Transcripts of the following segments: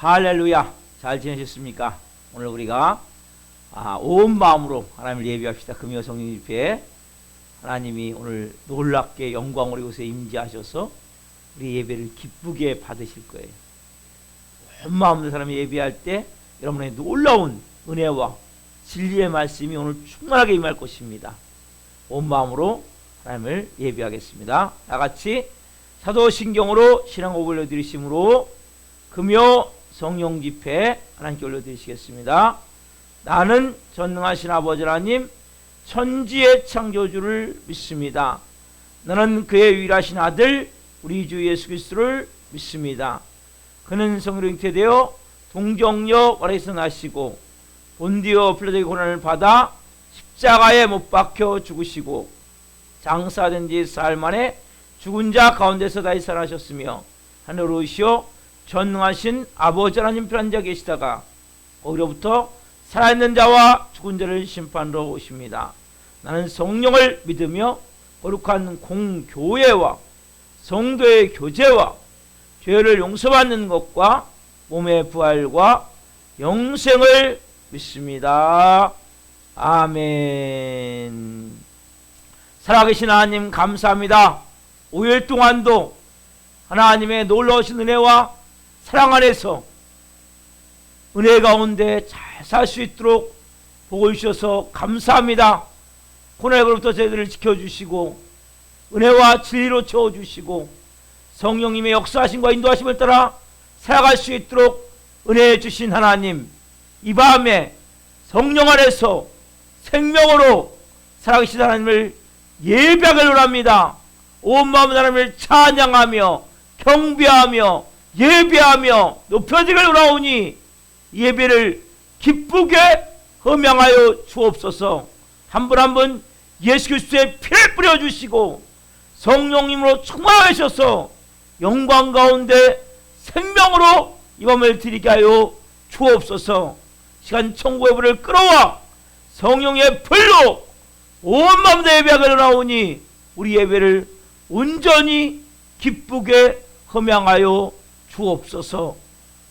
할렐루야. 잘 지내셨습니까? 오늘 우리가 온 마음으로 하나님을 예배합시다. 금요 성령 집회에 하나님이 오늘 놀랍게 영광으로 이곳에 임재하셔서 우리 예배를 기쁘게 받으실 거예요. 온 마음으로 사람이 예배할 때 여러분의 놀라운 은혜와 진리의 말씀이 오늘 충만하게 임할 것입니다. 온 마음으로 하나님을 예배하겠습니다. 다같이 사도신경으로 신앙고백 올려드리심으로 금요 성령 집회 하나님께 올려드리시겠습니다. 나는 전능하신 아버지 하나님 천지의 창조주를 믿습니다. 나는 그의 유일하신 아들 우리 주 예수 그리스도를 믿습니다. 그는 성령으로 잉태되어 동정녀 아래에서 나시고 본디오 필라도의 고난을 받아 십자가에 못 박혀 죽으시고 장사된 지 사흘 만에 죽은 자 가운데서 다시 살아나셨으며 하늘로 오시어 전능하신 아버지 하나님 편한 자 계시다가 거기로부터 살아있는 자와 죽은 자를 심판으로 오십니다. 나는 성령을 믿으며 거룩한 공교회와 성도의 교제와 죄를 용서받는 것과 몸의 부활과 영생을 믿습니다. 아멘. 살아계신 하나님 감사합니다. 5일 동안도 하나님의 놀라우신 은혜와 사랑 안에서 은혜 가운데 잘 살 수 있도록 복을 주셔서 감사합니다. 코로나로부터 저희들을 지켜주시고 은혜와 진리로 채워주시고 성령님의 역사하심과 인도하심을 따라 살아갈 수 있도록 은혜해 주신 하나님, 이 밤에 성령 안에서 생명으로 살아계신 하나님을 예배하기를 원합니다. 온 마음으로 하나님을 찬양하며 경배하며 예배하며 높여지기를 원하오니 예배를 기쁘게 흠양하여 주옵소서. 한 분 한 분 예수 그리스도의 피를 뿌려주시고 성령님으로 충만하셔서 영광 가운데 생명으로 이 밤을 드리게 하여 주옵소서. 시간 천국의 불을 끌어와 성령의 불로 온 마음으로 예배하기를 원하오니 우리 예배를 온전히 기쁘게 흠양하여 주옵소서.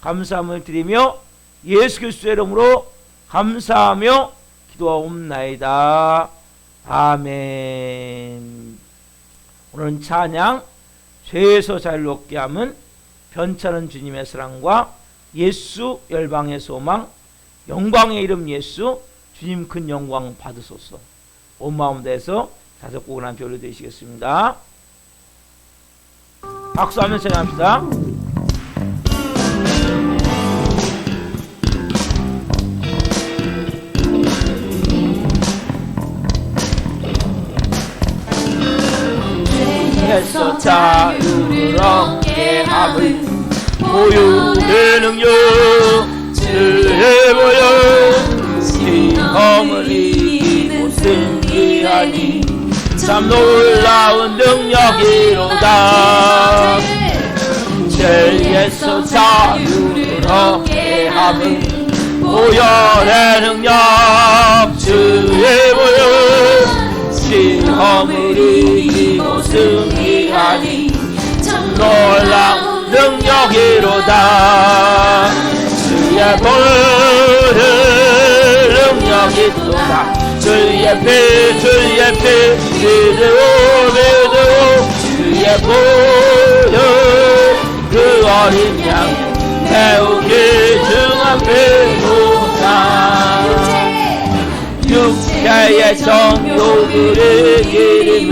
감사함을 드리며 예수 그리스도의 이름으로 감사하며 기도하옵나이다. 아멘. 오늘은 찬양 죄에서 자유를 얻게 함은 변찮은 주님의 사랑과 예수 열방의 소망 영광의 이름 예수 주님 큰 영광 받으소서. 온 마음 다해서 5곡을 함께 올려드리시겠습니다. 박수하며 찬양합시다. 죄에서 자유를 얻게 함은 보혈의 능력 주의 보혈 시험을 이기고 승리하니 참 놀라운 능력이로다. 죄에서 자유를 얻게 함은 보혈의 능력 주의 보혈 시험을 이기고 승리하니 참 놀라운 능력이로다. 주의 보혈 능력이 또다. 주의 피 믿으오 주의 보혈 그 어린 양 태우기 중한 피로다. 육체의 정욕을 이기는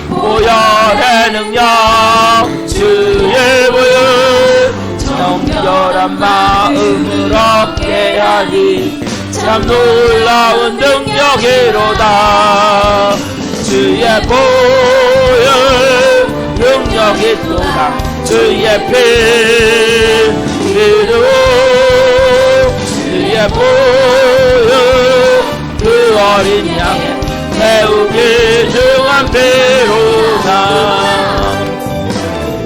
보혈의 능력 주의 보혈 정결한 마음을 얻게 하니 참 놀라운 능력이로다. 주의 보혈 능력이 또다. 주의 피 믿으오 주의 보혈 그 어린 양의 태우기 중한 피로다.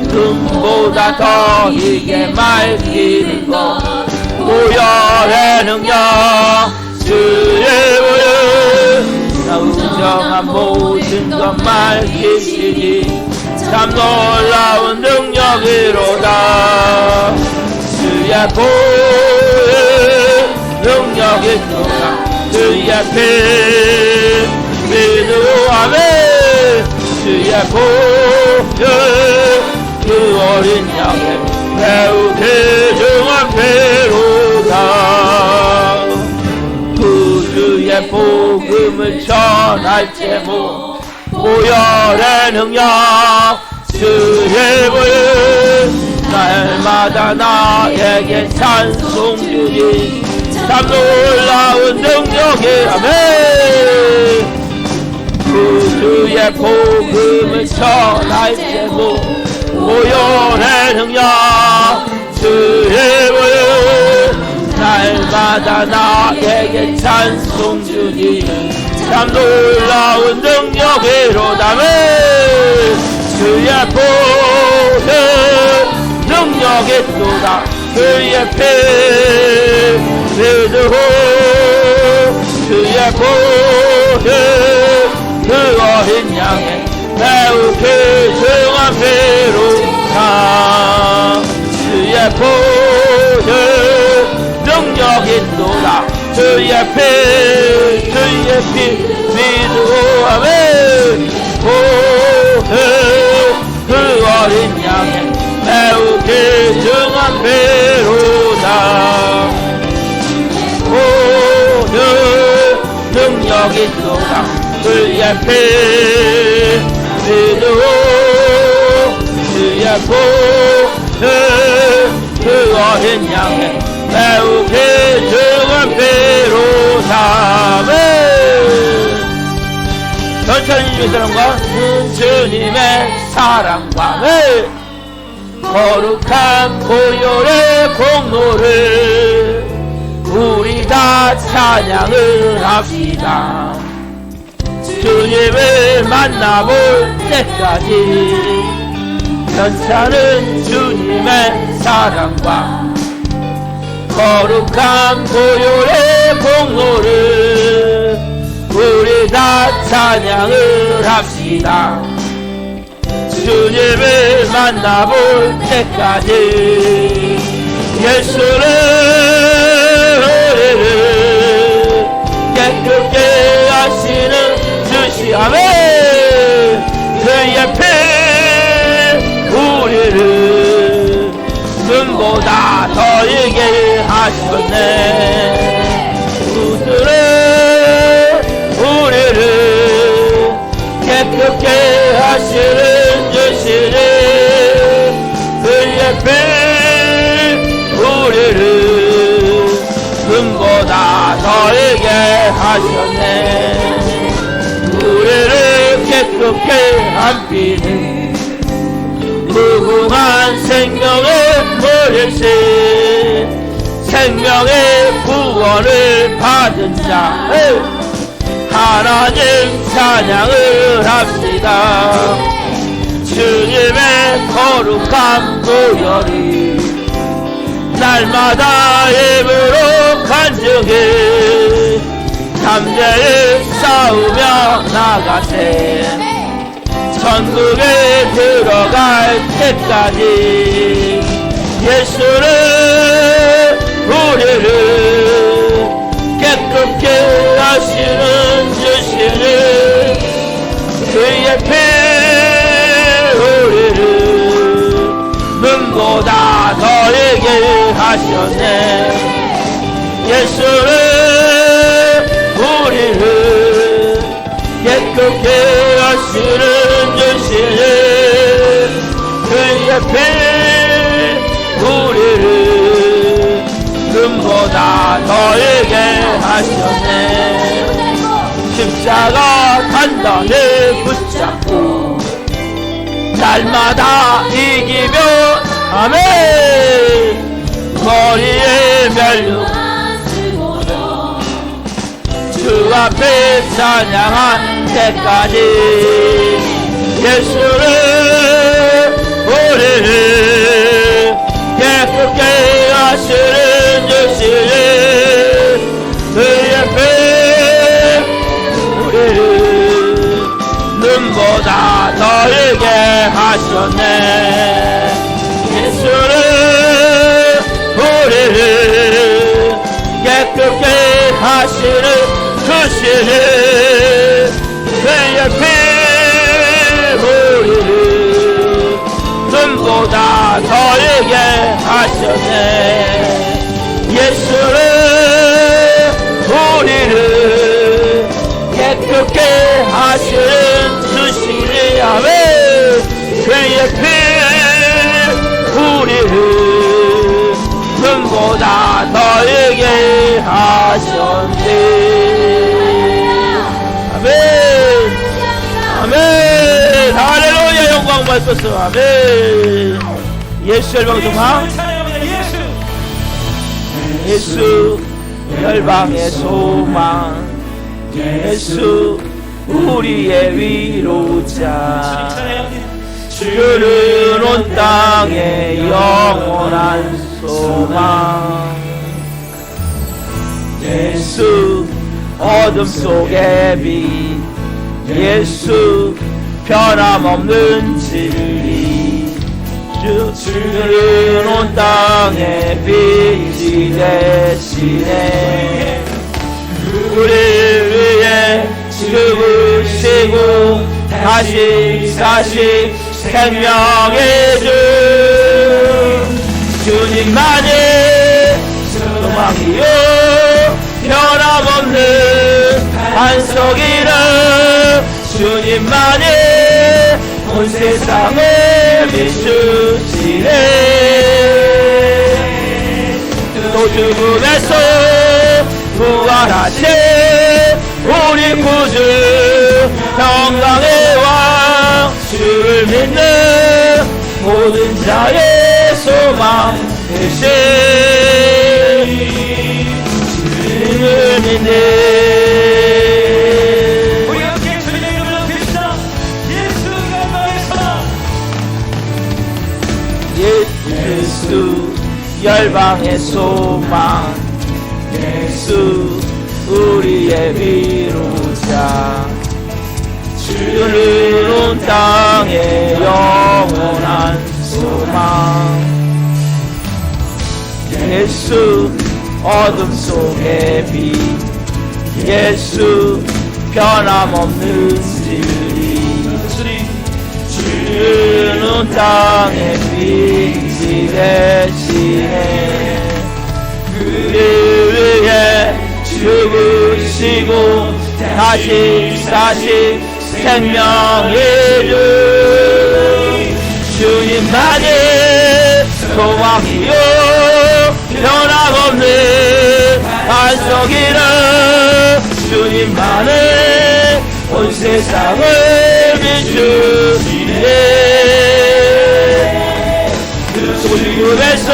금보다 더 이게 맑히는 것 보혈의 능력 주의 보혈 우정한 모든 것 맑히시니 참 놀라운 능력이로다. 주의 주의 보혈 능력이 있도다 주의 피 믿으로 아멘 주의 보혈 그 어린 양의 매우 귀중한 피로다 구주의 복음을 전할 제목 보혈의 능력 주의 보혈 날마다 나에게 찬송 주니 참 놀라운 능력이 아멘 구주의 복음을 전할 제목 보혈의 능력 주의 보혈 날마다 나에게 찬송 주니 참 놀라운 능력이로다면 주의 보혈 능력이 또다 주의 피 믿으고 주의 보혈 그 어린 양의 매우 귀중한 피로다 주의 보혈 능력이 또다 주의 피 믿으고 아멘 보혈 그 어린 양의 매우 귀중한 피로다 보혈 능력이 또다 주의 피 믿으고 주의 보혈 그 어린 양의 매우 귀중한 피로다 전천인 사랑과 주님의 사랑과 거룩한 보혈의 공로를 우리 다 찬양을 합시다 주님을 만나볼 때까지 전차는 주님의 사랑과 거룩한 보혈의 공로를 우리 다 찬양을 합시다 주님을 만나볼 때까지 예수를 깨끗게 하시는 주시 아멘 그의 피 우리를 눈보다 더 이게 하셨네 우리를 깨끗게 하시는 주시는 그의 피 우리를 눈보다 더하게 하셨네 우리를 깨끗게 한 피는 무궁한 생명의 물일신 생명의 구원을 받은 자 하나님 찬양을 합시다 주님의 거룩한 보혈이 날마다 입으로 간증해 담대히 싸우며 나가세 천국에 들어갈 때까지 예수를 우리를 깨끗게 하시는 주시는 그의 피 우리를 눈보다 더하게 하셨네 예수를 우리를 깨끗게 하시는 주시는 그의 피 우리를 눈보다 더하게 하셨네 십자가 단단히 붙잡고 날마다 이기며 아멘 머리에 멸류 주 앞에 찬양한 때까지 예수를 우리를 깨끗게 하시는 주시는 그의 피 우리를 눈보다 더하게 하셨네 예수를 우리를 예수는 우리를 깨끗게 하시는 주시니 아멘. 그의 피 우리를 눈보다 너에게 하셨네. 아멘 아멘 할렐루야. 영광 받소서. 아멘. 예수 열방 중앙 예수 열방의 소망 예수 우리의 위로자 주는 온 땅의 영원한 소망 예수 어둠 속의 빛 예수 변함없는 진리 주는 온 땅의 빛이 되시네. 우리를 위해 죽으시고 다시 사신 생명의 주 주님만이 소망이요 변함없는 반석이라 주님만이 온 세상을 비추시네. 또 죽음에서 부활하신 우리 구주 평강의 왕 주를 믿는 모든 자의 소망 되신 주를 믿는 우리 함께 주님의 이름을 높입시다. 예수가 나의 소망. 예수 열방의 소망 예수 우리의 위로자 주는 온 땅의 영원한 소망 예수 어둠 속의 빛 예수 변함없는 진리 주는 온 땅의 빛이 되시네. 그를 위해 죽으시고 다시 사신 생명의 주 주님만이 소망이요 변함없는 반석이라 주님만이 온 세상을 비추시네. 그 죽음에서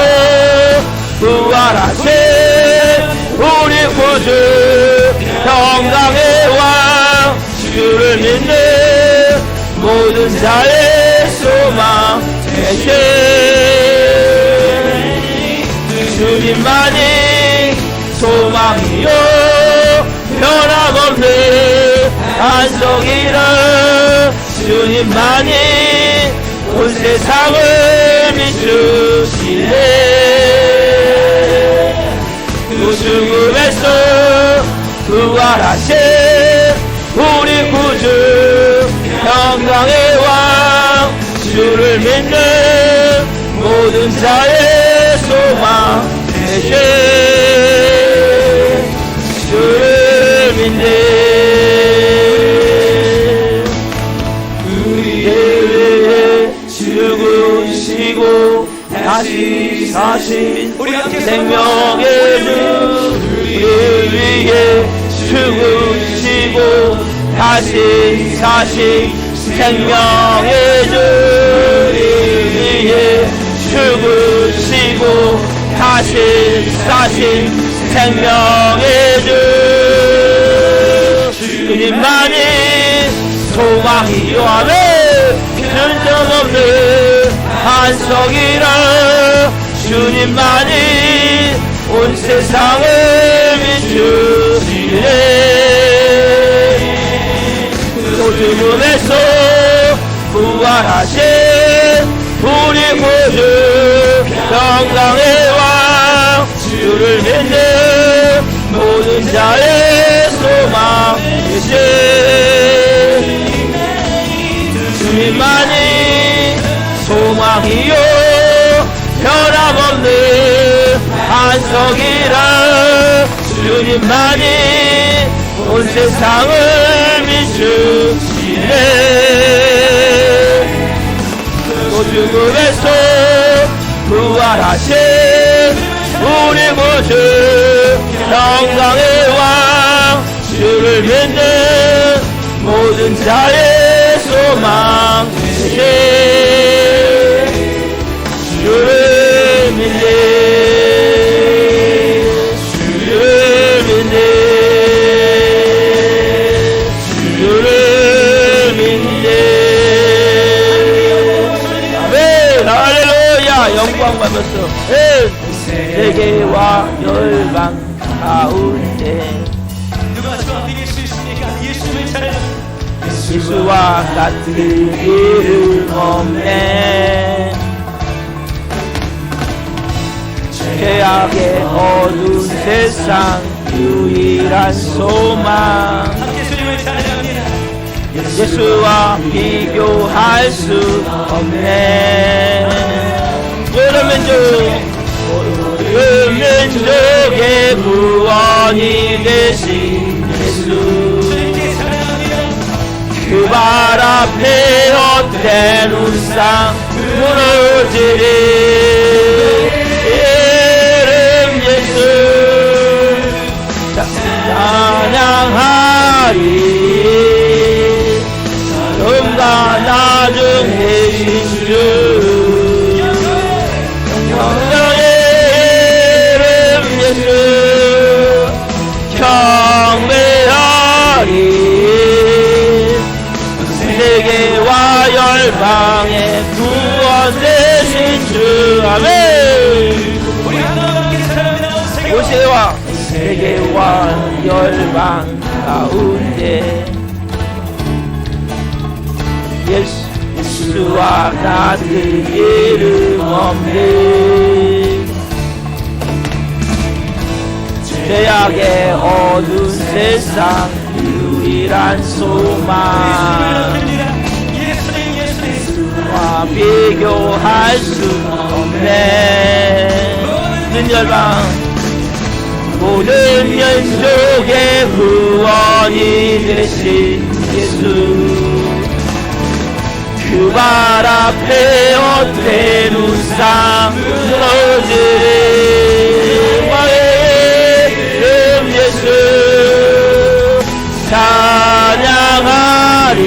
부활하신 우리 구주 평강의 왕 주를 믿는 모든 자의 소망 되신 주님만이 소망이요 변함없는 반석이라 주님만이 온 세상을 비추시네. 그 죽음에서 부활하신 우리 구주 평강의 왕 주를 믿는 모든 자의 소망 되신 주를 믿는 우리의 죽으시고 다시 사신 우리 함께 생명의 주 우리를 위해 죽으시고 다시 사신 생명의 주 우리를 위해 죽으시고 다시 사신 생명의 주 주님만이 소망이요 아멘 변함없는 반석이라 주님만이 온 세상을 비추시네. 또 죽음에서 부활하신 우리 구주 평강의 왕 주를 믿는 모든 자의 소망 되신 주님만이 소망이요 변함없는 반석이라 주님만이 온 세상을 비추시네. 또 죽음에서 부활하신 우리 모두 평강의 왕 주를 믿는 모든 자의 소망 되세. 주를 믿네, 주를 믿네, 주를 믿네. 아멘. 할렐루야. 영광 받았어. 세계와 열방 가운데 누가 저와 비길 수 있습니까? 예수를 찬양. 예수와 같은 이름 없네. 죄악의 어두운 세상 유일한 소망 함께 주님을 찬양합니다. 예수와 비교할 수 없네. 모든 민족의 구원이 되신 예수, 그 발 앞에 헛된 우상 무너지리. 이름 예수 찬양하리. 처음과 나중 되신 주 영광의 이름 예수 경배하리. 세계와 열방의 구원 되신 주. 아멘. 우리 하나님 함께 사랑합니다. 오세와 세계와 열방 가운데 예수와 같은 이름 없네. 죄악의 어두운 세상 유일한 소망 와 비교할 수 없네. 모든 민족의 구원이 되신 예수, 그 발 앞에 헛된 우상 무너지리. 이름 예수 찬양하리.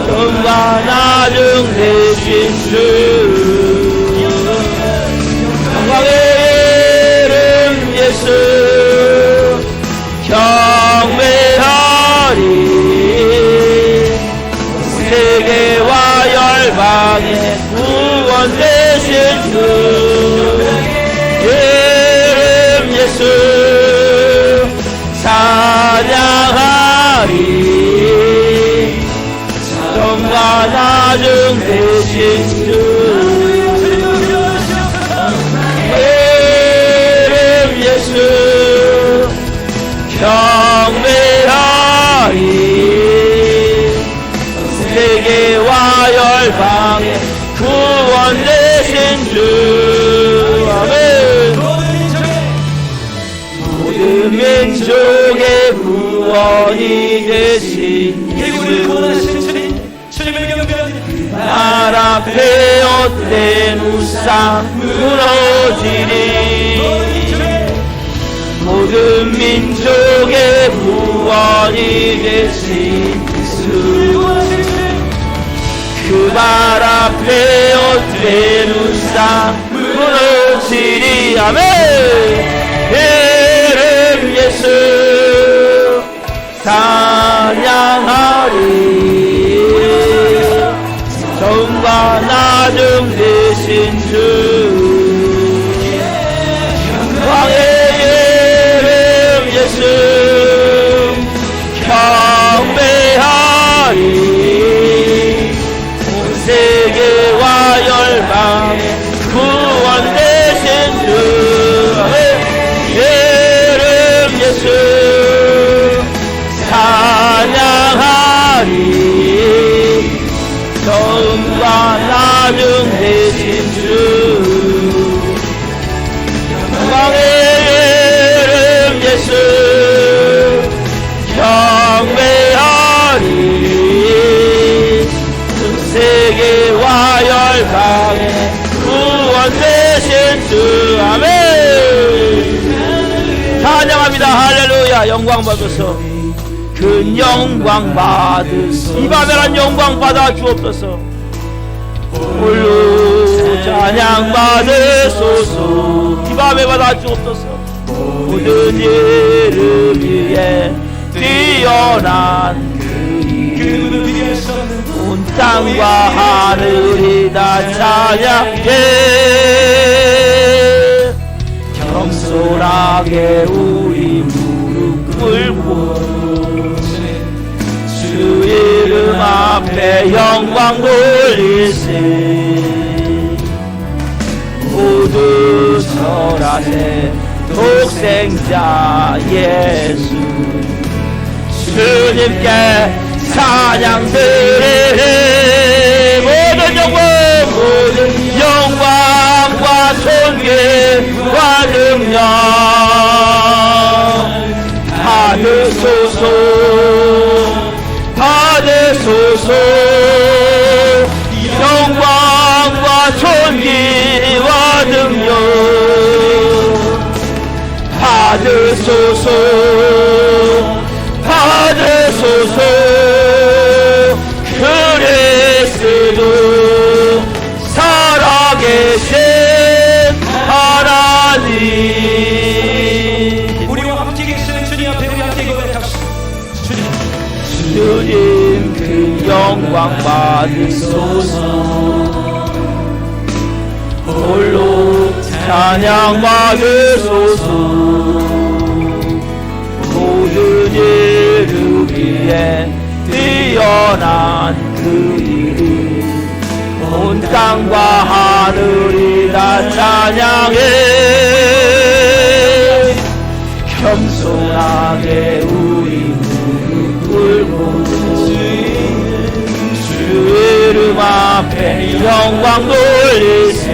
처음과 나중 되신 주 영광의 이름 예수 경배하리. 세계와 열방의 구원 되신 주 이름 예수 찬양하리. 처음과 나중 되신 주 이름 예수 경배하리. 세계와 열방의 구원 되신 주. 아멘. 모든 민족의 구원이 되신 우리를 구원하신 주님을 경배합니다. 날 앞에 헛된 우상 무너지리. 모든 민족의 구원이 되신 예수, 그 발 앞에 헛된 우상 무너지리. 아멘. 이름 예수 찬양하리. 처음과 나중 되신 주 영광의 이름 예수 경배하리. 온 세계와 열방의 구원 되신 주 이름 예수 찬양하리. 처음과 나중 되신 주 받으사 영광 받으소. 그 영광 받으소. 이 밤에란 영광 받아 주옵소서. 홀로 찬양 받으소서. 이 밤에 받아 주옵소서. 모든 이름 위에 뛰어난 그 누구도 비교할 수 없는 온 땅과 하늘이 다 찬양해. 겸손하게 우리 무릎 꿇고 주 이름 앞에 영광 돌리세. 모두 절하세. 독생자 예수 주님께 찬양 드리리. 모든 영광과 존귀와 능력 받으소서. 받으소서. 영광과 존귀와 능력 받으소서. 받으소서. 그리스도 살아계신 하나님. 우리와 함께 계시는 주님 앞에 우리 함께 고백합시다. 주님 그 영광 받으소서. 홀로 찬양 받으소서. 모든 이름 위에 뛰어난 그 이름 온 땅과 하늘이 다 찬양해. 겸손하게 우리 무릎 꿇고 주 이름 앞에 영광 돌리세.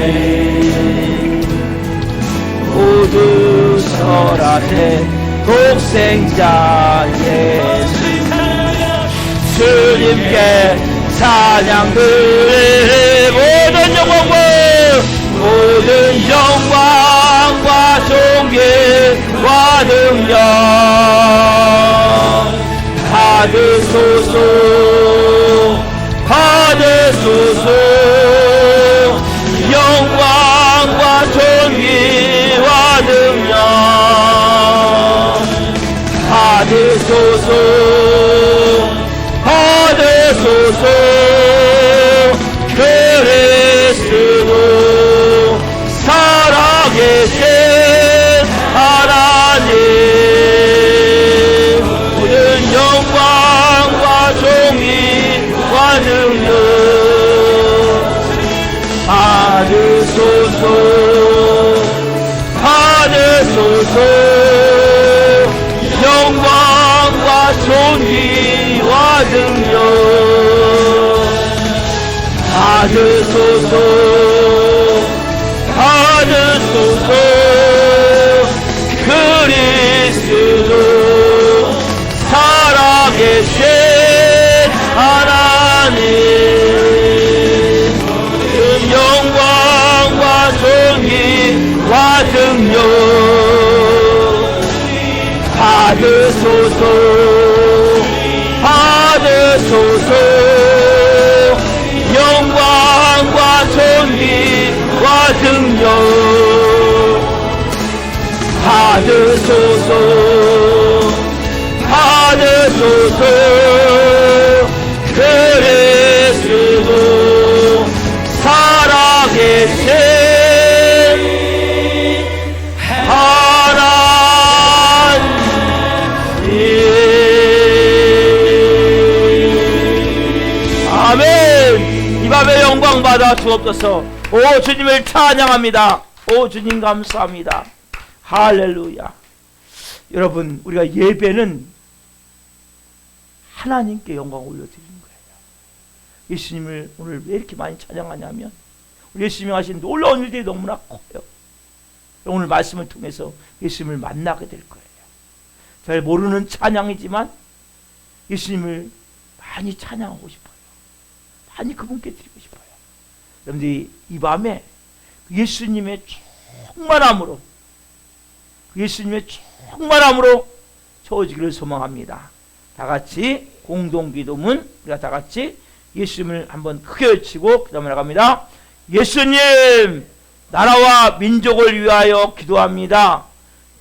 모두 설하세. 독생자 예수 주님께 찬양 드리리. 모든 영광과 존귀와 능력 받으소서. 받으소서. 영광과 존귀와 능력 받으소서. 받으소서. 그리스도 살아계신 하나님. 모든 영광과 존귀와 능력 받으소서. 받으소서. 영광과 존귀와 능력 받으소서. 받으소서. 그리스도 살아계신 하나님. 그 영광과 존귀와 능력 받으소서. 받으소서. 영광과 존귀와 능력 받으소서. 받으소서. 그리스도 살아계신 아멘. 이 밤에 영광 받아 주옵소서. 오 주님을 찬양합니다. 오 주님 감사합니다. 할렐루야. 여러분 우리가 예배는 하나님께 영광 올려드리는 거예요. 예수님을 오늘 왜 이렇게 많이 찬양하냐면 우리 예수님이 하신 놀라운 일들이 너무나 커요. 오늘 말씀을 통해서 예수님을 만나게 될 거예요. 잘 모르는 찬양이지만 예수님을 많이 찬양하고 싶어요. 많이 그분께 드리고 싶어요. 여러분들이 이 밤에 예수님의 충만함으로 채워지기를 소망합니다. 다 같이 공동기도문, 우리가 다 같이 예수님을 한번 크게 외치고 기도하며 나갑니다. 예수님, 나라와 민족을 위하여 기도합니다.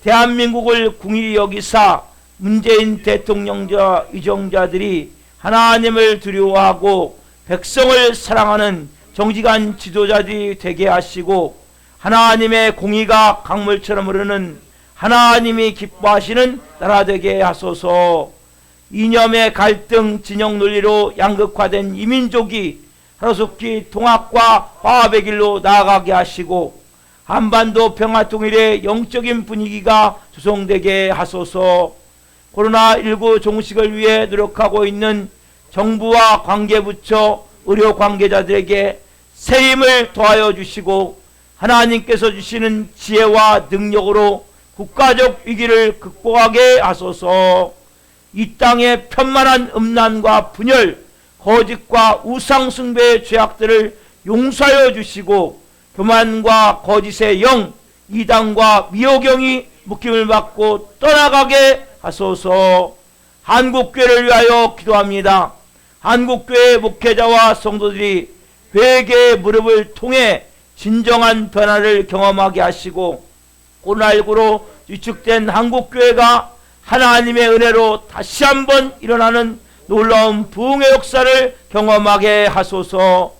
대한민국을 궁일이 여기사 문재인 대통령자 위정자들이 하나님을 두려워하고 백성을 사랑하는 정직한 지도자들이 되게 하시고 하나님의 공의가 강물처럼 흐르는 하나님이 기뻐하시는 나라 되게 하소서. 이념의 갈등 진영 논리로 양극화된 이민족이 하루속히 통합과 화합의 길로 나아가게 하시고 한반도 평화통일의 영적인 분위기가 조성되게 하소서. 코로나19 종식을 위해 노력하고 있는 정부와 관계부처, 의료 관계자들에게 새 힘을 더하여 주시고 하나님께서 주시는 지혜와 능력으로 국가적 위기를 극복하게 하소서. 이 땅의 편만한 음란과 분열, 거짓과 우상숭배의 죄악들을 용서하여 주시고 교만과 거짓의 영, 이단과 미호경이 묶임을 받고 떠나가게 하소서. 한국교회를 위하여 기도합니다. 한국교회 목회자와 성도들이 회개의 무릎을 통해 진정한 변화를 경험하게 하시고 코로나19로 위축된 한국교회가 하나님의 은혜로 다시 한번 일어나는 놀라운 부흥의 역사를 경험하게 하소서.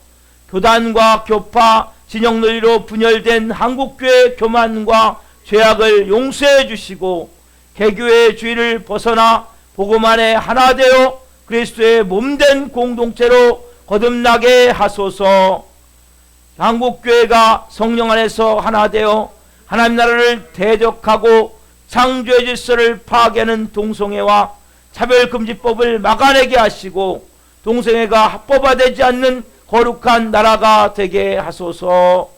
교단과 교파, 진영논리로 분열된 한국교회 교만과 죄악을 용서해 주시고 개교의 주의를 벗어나 복음 안에 하나 되어 그리스도의 몸된 공동체로 거듭나게 하소서. 한국교회가 성령 안에서 하나 되어 하나님 나라를 대적하고 창조의 질서를 파괴하는 동성애와 차별금지법을 막아내게 하시고 동성애가 합법화되지 않는 거룩한 나라가 되게 하소서.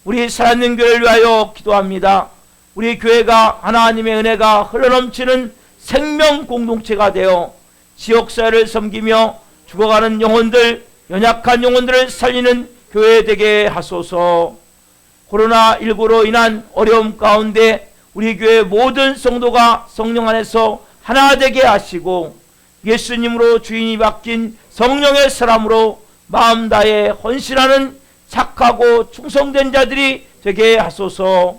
우리 살아있는 교회를 위하여 기도합니다. 우리 교회가 하나님의 은혜가 흘러넘치는 생명 공동체가 되어 지역사회를 섬기며 죽어가는 영혼들, 연약한 영혼들을 살리는 교회 되게 하소서. 코로나19로 인한 어려움 가운데 우리 교회 모든 성도가 성령 안에서 하나 되게 하시고 예수님으로 주인이 바뀐 성령의 사람으로 마음 다해 헌신하는 착하고 충성된 자들이 되게 하소서.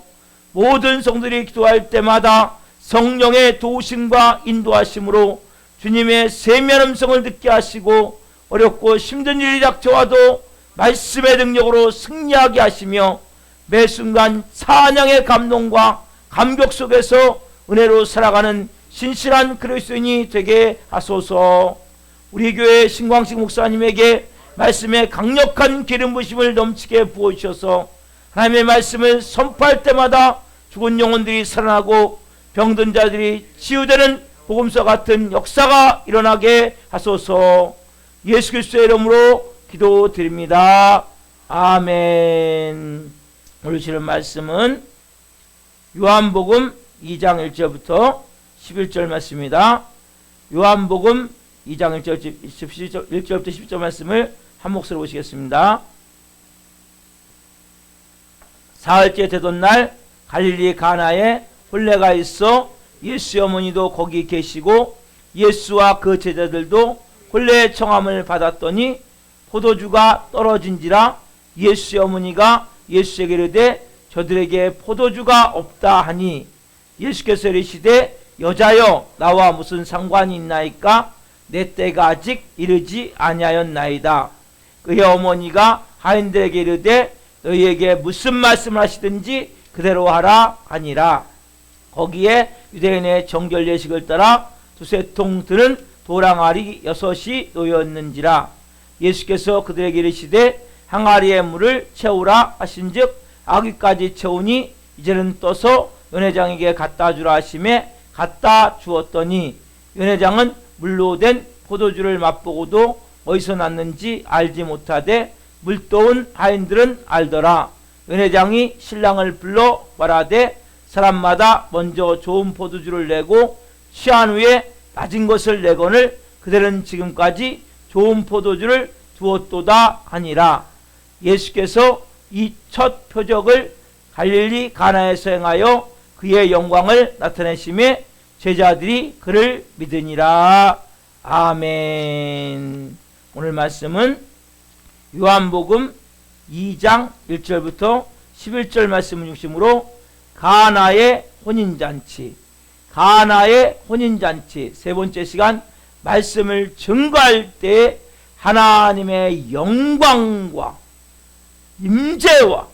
모든 성도들이 기도할 때마다 성령의 도우심과 인도하심으로 주님의 세미한 음성을 듣게 하시고 어렵고 힘든 일이 닥쳐와도 말씀의 능력으로 승리하게 하시며 매 순간 찬양의 감동과 감격 속에서 은혜로 살아가는 신실한 그리스도인이 되게 하소서. 우리 교회 신광식 목사님에게 말씀의 강력한 기름 부심을 넘치게 부어주셔서 하나님의 말씀을 선포할 때마다 죽은 영혼들이 살아나고 병든 자들이 치유되는 복음서 같은 역사가 일어나게 하소서. 예수 그리스도의 이름으로 기도드립니다. 아멘. 오늘 주시는 말씀은 요한복음 2장 1절부터 11절 말씀입니다. 요한복음 2장 1절부터 11절 말씀을 한 목소리로 보시겠습니다. 사흘째 되던 날 갈릴리 가나에 혼례가 있어 예수의 어머니도 거기 계시고 예수와 그 제자들도 혼례의 청함을 받았더니 포도주가 떨어진지라 예수의 어머니가 예수에게 이르되 저들에게 포도주가 없다 하니 예수께서 이르시되 여자여 나와 무슨 상관이 있나이까 내 때가 아직 이르지 아니하였나이다. 그의 어머니가 하인들에게 이르되 너희에게 무슨 말씀을 하시든지 그대로 하라 하니라. 거기에 유대인의 정결 예식을 따라 두세 통 드는 도랑아리 6이 놓였는지라. 예수께서 그들에게 이르시되 항아리에 물을 채우라 하신즉 아귀까지 채우니 이제는 떠서 연회장에게 갖다 주라 하심에 갖다 주었더니 연회장은 물로 된 포도주를 맛보고도 어디서 났는지 알지 못하되 물도온 하인들은 알더라. 연회장이 신랑을 불러 말하되 사람마다 먼저 좋은 포도주를 내고 취한 후에 낮은 것을 내거늘 그들은 지금까지 좋은 포도주를 두었도다 하니라. 예수께서 이 첫 표적을 갈릴리 가나에서 행하여 그의 영광을 나타내심에 제자들이 그를 믿으니라. 아멘. 오늘 말씀은 요한복음 2장 1절부터 11절 말씀을 중심으로 가나의 혼인잔치 세 번째 시간 말씀을 증거할 때 하나님의 영광과 임재와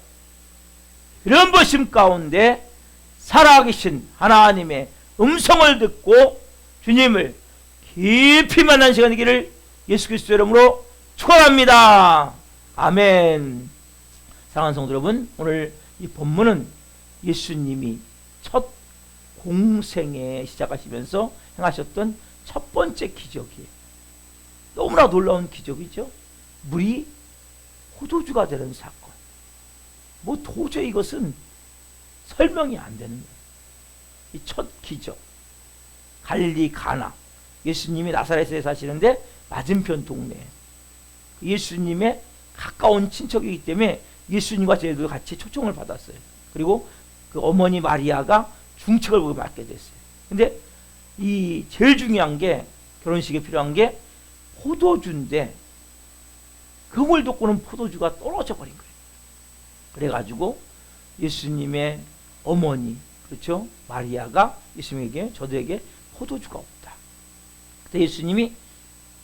이런 보심 가운데 살아계신 하나님의 음성을 듣고 주님을 깊이 만난 시간이기를 예수 그리스도 이름으로 축원합니다. 아멘. 사랑하는 성도 여러분, 오늘 이 본문은 예수님이 첫 공생에 시작하시면서 행하셨던 첫 번째 기적이에요. 너무나 놀라운 기적이죠. 물이 포도주가 되는 사건. 뭐 도저히 이것은 설명이 안 되는 거예요. 이 첫 기적. 갈릴리 가나. 예수님이 나사렛에 사시는데 맞은편 동네에 예수님의 가까운 친척이기 때문에 예수님과 제자도 같이 초청을 받았어요. 그리고 그 어머니 마리아가 중책을 보고 맡게 됐어요. 근데 이 제일 중요한 게 결혼식에 필요한 게 포도주인데 그물 돋고는 포도주가 떨어져 버린 거예요. 그래가지고 예수님의 어머니, 그렇죠? 마리아가 예수님에게, 저들에게 포도주가 없다. 그때 예수님이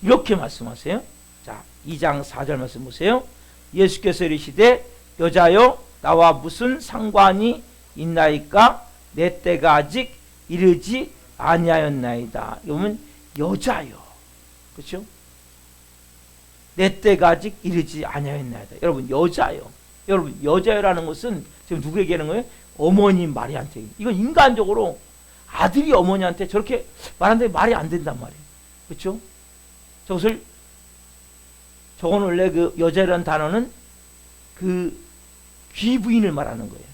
이렇게 말씀하세요. 자, 2장 4절 말씀 보세요. 예수께서 이르시되 여자여 나와 무슨 상관이 있나이까? 내 때가 아직 이르지 아니하였나이다. 이러면 여자여, 그렇죠? 내 때가 아직 이르지 아니하였나이다. 여러분 여자여, 여러분 여자여라는 것은 지금 누구에게 하는 거예요? 어머니 마리아한테. 이건 인간적으로 아들이 어머니한테 저렇게 말하는데 말이 안 된단 말이에요. 그렇죠? 저것을, 저건 원래 그 여자라는 단어는 그 귀부인을 말하는 거예요.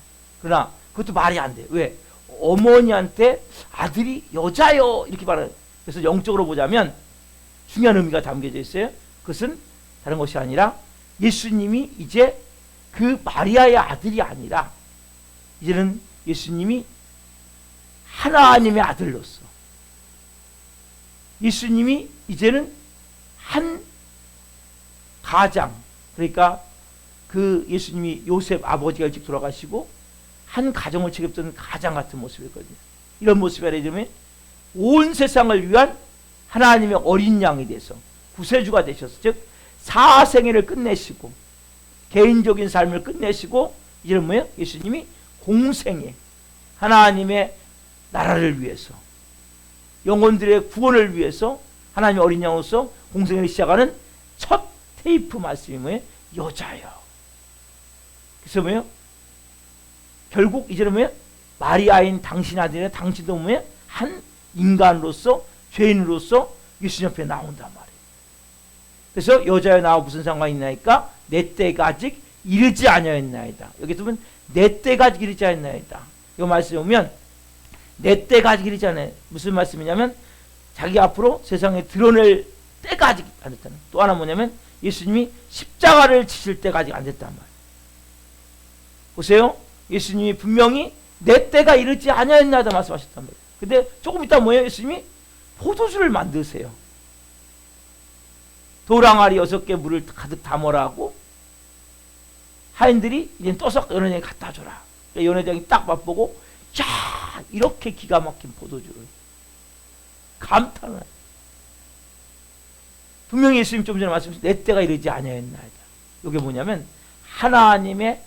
그러나 그것도 말이 안 돼요. 왜? 어머니한테 아들이 여자요 이렇게 말해요. 그래서 영적으로 보자면 중요한 의미가 담겨져 있어요. 그것은 다른 것이 아니라 예수님이 이제 그 마리아의 아들이 아니라 이제는 예수님이 하나님의 아들로서, 예수님이 이제는 한 가장, 그러니까 그 예수님이 요셉 아버지가 일찍 돌아가시고 한 가정을 책임졌던 가장 같은 모습이거든요. 이런 모습이 아니라 온 세상을 위한 하나님의 어린 양이 돼서 구세주가 되셔서, 즉 사생애를 끝내시고 개인적인 삶을 끝내시고 이제는 뭐예요? 예수님이 공생애, 하나님의 나라를 위해서, 영혼들의 구원을 위해서 하나님의 어린 양으로서 공생애를 시작하는 첫 테이프 말씀이 뭐예요? 여자요. 그래서 뭐예요? 결국 이제는 뭐예요? 마리아인 당신 아들이나 당신도 뭐예요? 한 인간으로서, 죄인으로서 예수님 앞에 나온단 말이에요. 그래서 여자여 나와 무슨 상관이 있나이까? 내 때가 아직 이르지 아니하였나이다. 여기 보면 내 때가 아직 이르지 아니하였나이다. 이 말씀에 보면 내 때가 아직 이르지 않아요. 무슨 말씀이냐면 자기 앞으로 세상에 드러낼 때가 아직 안 됐다는. 또 하나 뭐냐면 예수님이 십자가를 지실 때가 아직 안 됐단 말이에요. 보세요. 예수님이 분명히 내 때가 이르지 아니하였나이다 말씀하셨단 말이에요. 근데 조금 있다 뭐예요? 예수님이 포도주를 만드세요. 도랑아리 6개 물을 가득 담으라 하고 하인들이 이제 떠서 연회장에 갖다 줘라. 연회장이 딱 맛보고 야, 이렇게 기가 막힌 포도주를 감탄을 해요. 분명히 예수님 좀 전에 말씀하신 내 때가 이르지 아니하였나이다. 이게 뭐냐면 하나님의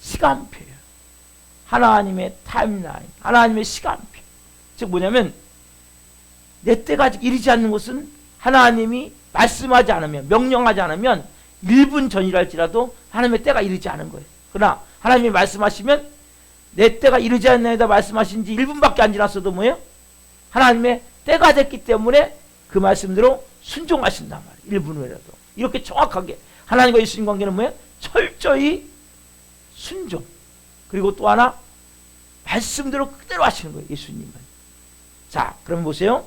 시간표예요. 하나님의 타임라인, 하나님의 시간표. 즉 뭐냐면 내 때가 아직 이르지 않는 것은 하나님이 말씀하지 않으면, 명령하지 않으면 1분 전이랄지라도 하나님의 때가 이르지 않은 거예요. 그러나 하나님이 말씀하시면 내 때가 이르지 않나이다 말씀하신 지 1분밖에 안 지났어도 뭐예요? 하나님의 때가 됐기 때문에 그 말씀대로 순종하신단 말이에요. 1분 후에라도. 이렇게 정확하게 하나님과 예수님 관계는 뭐예요? 철저히 순종. 그리고 또 하나 말씀대로 그대로 하시는 거예요. 예수님은. 자, 그럼 보세요.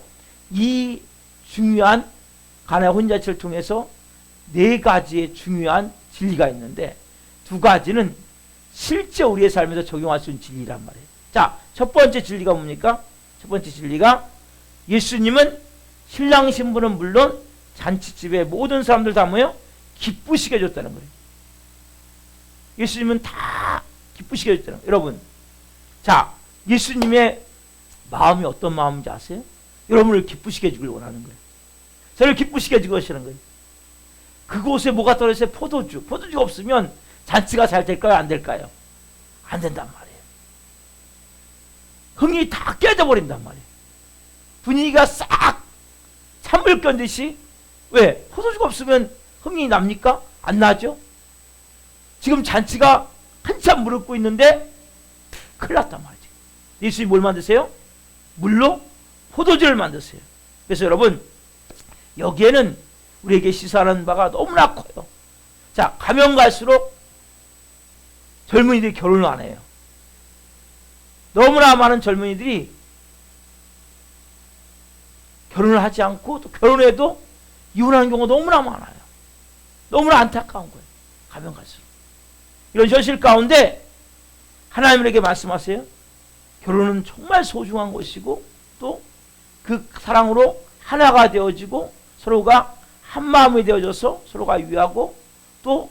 이 중요한 가나의 혼인잔치를 통해서 4가지의 중요한 진리가 있는데 2가지는 실제 우리의 삶에서 적용할 수 있는 진리란 말이에요. 자, 첫 번째 진리가 뭡니까? 첫 번째 진리가 예수님은 신랑 신부는 물론 잔치집에 모든 사람들 다 모여 기쁘시게 해줬다는 거예요. 예수님은 다 기쁘시게 해줬다는 거예요. 여러분, 자, 예수님의 마음이 어떤 마음인지 아세요? 여러분을 기쁘시게 해주길 원하는 거예요. 저를 기쁘시게 해주고 하시는 거예요. 그곳에 뭐가 떨어졌어요? 포도주. 포도주가 없으면 잔치가 잘 될까요? 안 될까요? 안 된단 말이에요. 흥이 다 깨져버린단 말이에요. 분위기가 싹 찬물 껴듯이. 왜? 포도주가 없으면 흥이 납니까? 안 나죠? 지금 잔치가 한참 무릎 꿇고 있는데 큰일 났단 말이죠. 예수님이 뭘 만드세요? 물로 포도주를 만드세요. 그래서 여러분, 여기에는 우리에게 시사하는 바가 너무나 커요. 자, 가면 갈수록 젊은이들이 결혼을 안 해요. 너무나 많은 젊은이들이 결혼을 하지 않고 또 결혼해도 이혼하는 경우가 너무나 많아요. 너무나 안타까운 거예요. 가면 갈수록. 이런 현실 가운데 하나님 우리에게 말씀하세요. 결혼은 정말 소중한 것이고 또 그 사랑으로 하나가 되어지고 서로가 한 마음이 되어져서 서로가 위하고 또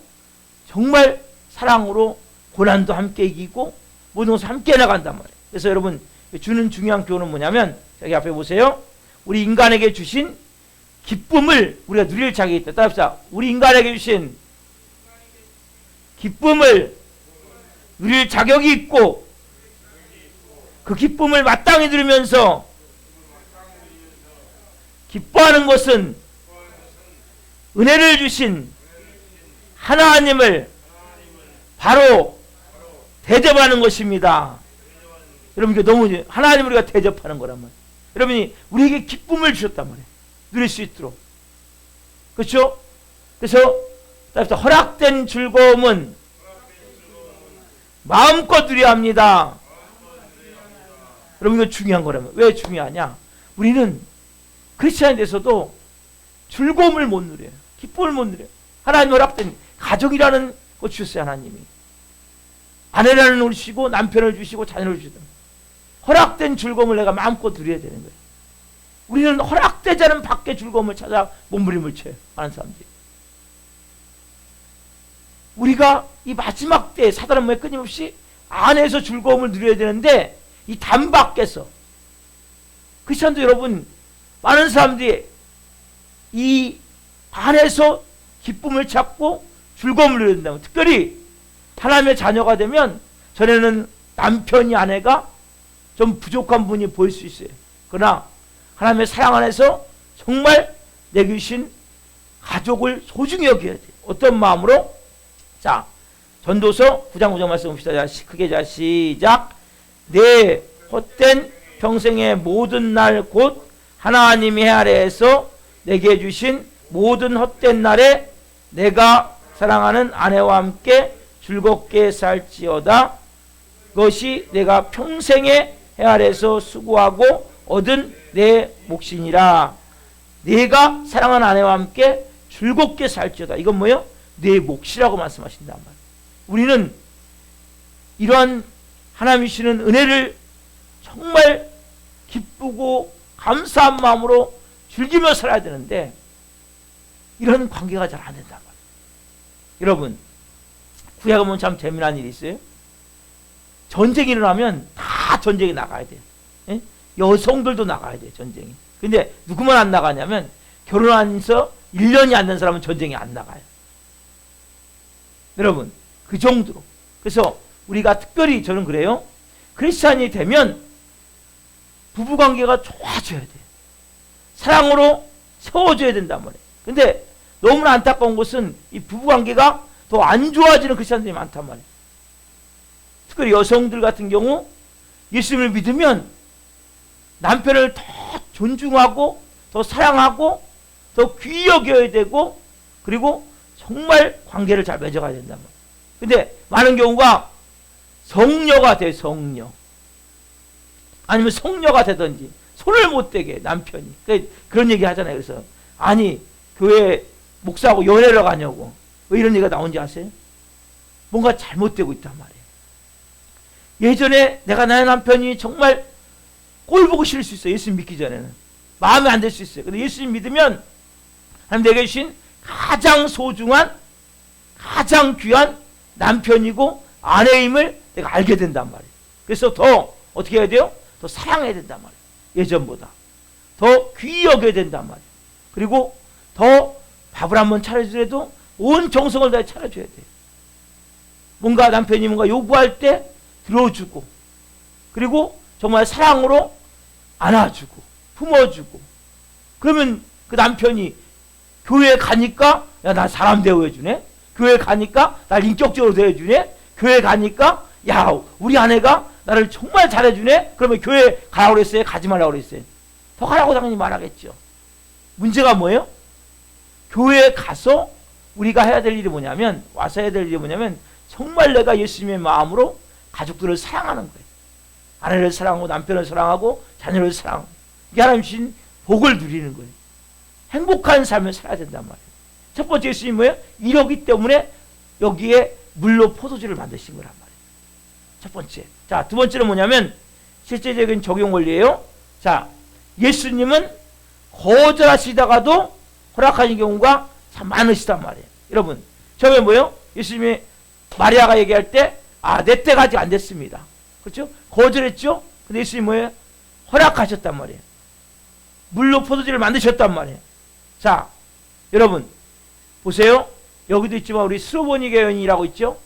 정말 사랑으로 고난도 함께 이기고 모든 것을 함께 나간단 말이에요. 그래서 여러분 주는 중요한 교훈은 뭐냐면 여기 앞에 보세요. 우리 인간에게 주신 기쁨을 우리가 누릴 자격이 있다. 따라합시다. 우리 인간에게 주신 기쁨을 누릴 자격이 있고 그 기쁨을 마땅히 누리면서 기뻐하는 것은 은혜를 주신 하나님을 바로 대접하는 것입니다. 여러분, 이게 너무 하나님을 우리가 대접하는 거란 말이에요. 여러분이 우리에게 기쁨을 주셨단 말이에요. 누릴 수 있도록. 그렇죠? 그래서 허락된 즐거움은 마음껏 누려야 합니다. 여러분, 이거 중요한 거라면. 왜 중요하냐? 우리는 크리스찬에 대해서도 즐거움을 못 누려요. 기쁨을 못 누려요. 하나님 허락된 가정이라는 거 주셨어요. 하나님이. 아내라는 걸 주시고 남편을 주시고 자녀를 주시던 허락된 즐거움을 내가 마음껏 누려야 되는 거예요. 우리는 허락되지 않은 밖의 즐거움을 찾아 몸부림을 쳐요. 많은 사람들이. 우리가 이 마지막 때에 사단은 뭐에 끊임없이 안에서 즐거움을 누려야 되는데 이 담 밖에서 크리스찬도 여러분 많은 사람들이 이 안에서 기쁨을 찾고 즐거움을 누려야 된다면 특별히 하나님의 자녀가 되면 전에는 남편이 아내가 좀 부족한 분이 보일 수 있어요. 그러나 하나님의 사랑 안에서 정말 내게 주신 가족을 소중히 여겨야 돼요. 어떤 마음으로? 자, 전도서 9장 9절 말씀 봅시다. 크게 자 시작. 내 헛된 평생의 모든 날 곧 하나님이 해 아래에서 내게 주신 모든 헛된 날에 내가 사랑하는 아내와 함께 즐겁게 살지어다. 그것이 내가 평생에 해 아래에서 수고하고 얻은 내 몫이니라. 내가 사랑하는 아내와 함께 즐겁게 살지어다. 이건 뭐예요? 내 몫이라고 말씀하신단 말이에요. 우리는 이러한 하나님이 주시는 은혜를 정말 기쁘고 감사한 마음으로 즐기며 살아야 되는데 이런 관계가 잘 안 된단 말이에요. 여러분, 구약에 보면 참 재미난 일이 있어요. 전쟁이 일어나면 다 전쟁에 나가야 돼요. 예? 여성들도 나가야 돼요. 전쟁에. 근데 누구만 안 나가냐면 결혼해서 1년이 안 된 사람은 전쟁에 안 나가요. 여러분, 그 정도로. 그래서 우리가 특별히 저는 그래요. 크리스찬이 되면 부부관계가 좋아져야 돼요. 사랑으로 세워줘야 된단 말이에요. 근데 너무나 안타까운 것은 이 부부관계가 더 안 좋아지는 크리스찬들이 많단 말이에요. 특별히 여성들 같은 경우 예수님을 믿으면 남편을 더 존중하고 더 사랑하고 더 귀히 여겨야 되고 그리고 정말 관계를 잘 맺어가야 된단 말이에요. 근데 많은 경우가 성녀가 돼, 성녀. 아니면 성녀가 되든지 손을 못 대게 남편이. 그런 얘기 하잖아요. 그래서 아니 교회 목사하고 연애를 가냐고. 왜 이런 얘기가 나온지 아세요? 뭔가 잘못되고 있단 말이에요. 예전에 내가 나의 남편이 정말 꼴 보기 싫을 수 있어요. 예수님 믿기 전에는 마음에 안 들 수 있어요. 근데 예수님 믿으면 하나님 내게 주신 가장 소중한, 가장 귀한 남편이고 아내임을 내가 알게 된단 말이에요. 그래서 더 어떻게 해야 돼요? 더 사랑해야 된단 말이에요. 예전보다 더 귀히 여겨야 된단 말이에요. 그리고 더 밥을 한번 차려주더라도 온 정성을 다해 차려줘야 돼요. 뭔가 남편이 뭔가 요구할 때 들어주고, 그리고 정말 사랑으로 안아주고 품어주고, 그러면 그 남편이 교회에 가니까 야, 나 사람 대우해주네, 교회에 가니까 날 인격적으로 대해주네, 교회에 가니까 야, 우리 아내가 나를 정말 잘해주네. 그러면 교회 가라고 그랬어요? 가지 말라고 그랬어요? 더 가라고 당연히 말하겠죠. 문제가 뭐예요? 교회에 가서 우리가 해야 될 일이 뭐냐면, 와서 해야 될 일이 뭐냐면, 정말 내가 예수님의 마음으로 가족들을 사랑하는 거예요. 아내를 사랑하고 남편을 사랑하고 자녀를 사랑하고, 이게 하나님 주신 복을 누리는 거예요. 행복한 삶을 살아야 된단 말이에요. 첫 번째 예수님이 뭐예요? 이러기 때문에 여기에 물로 포도주를 만드신 거란 말이에요. 첫 번째. 자, 두 번째는 뭐냐면 실제적인 적용 원리예요. 자, 예수님은 거절하시다가도 허락하신 경우가 참 많으시단 말이에요. 여러분, 처음에 뭐예요? 예수님이 마리아가 얘기할 때, 아, 내 때가 아직 안 됐습니다. 그렇죠? 거절했죠? 근데 예수님이 뭐예요? 허락하셨단 말이에요. 물로 포도주를 만드셨단 말이에요. 자, 여러분, 보세요. 여기도 있지만 우리 스로보니게 여인이라고 있죠?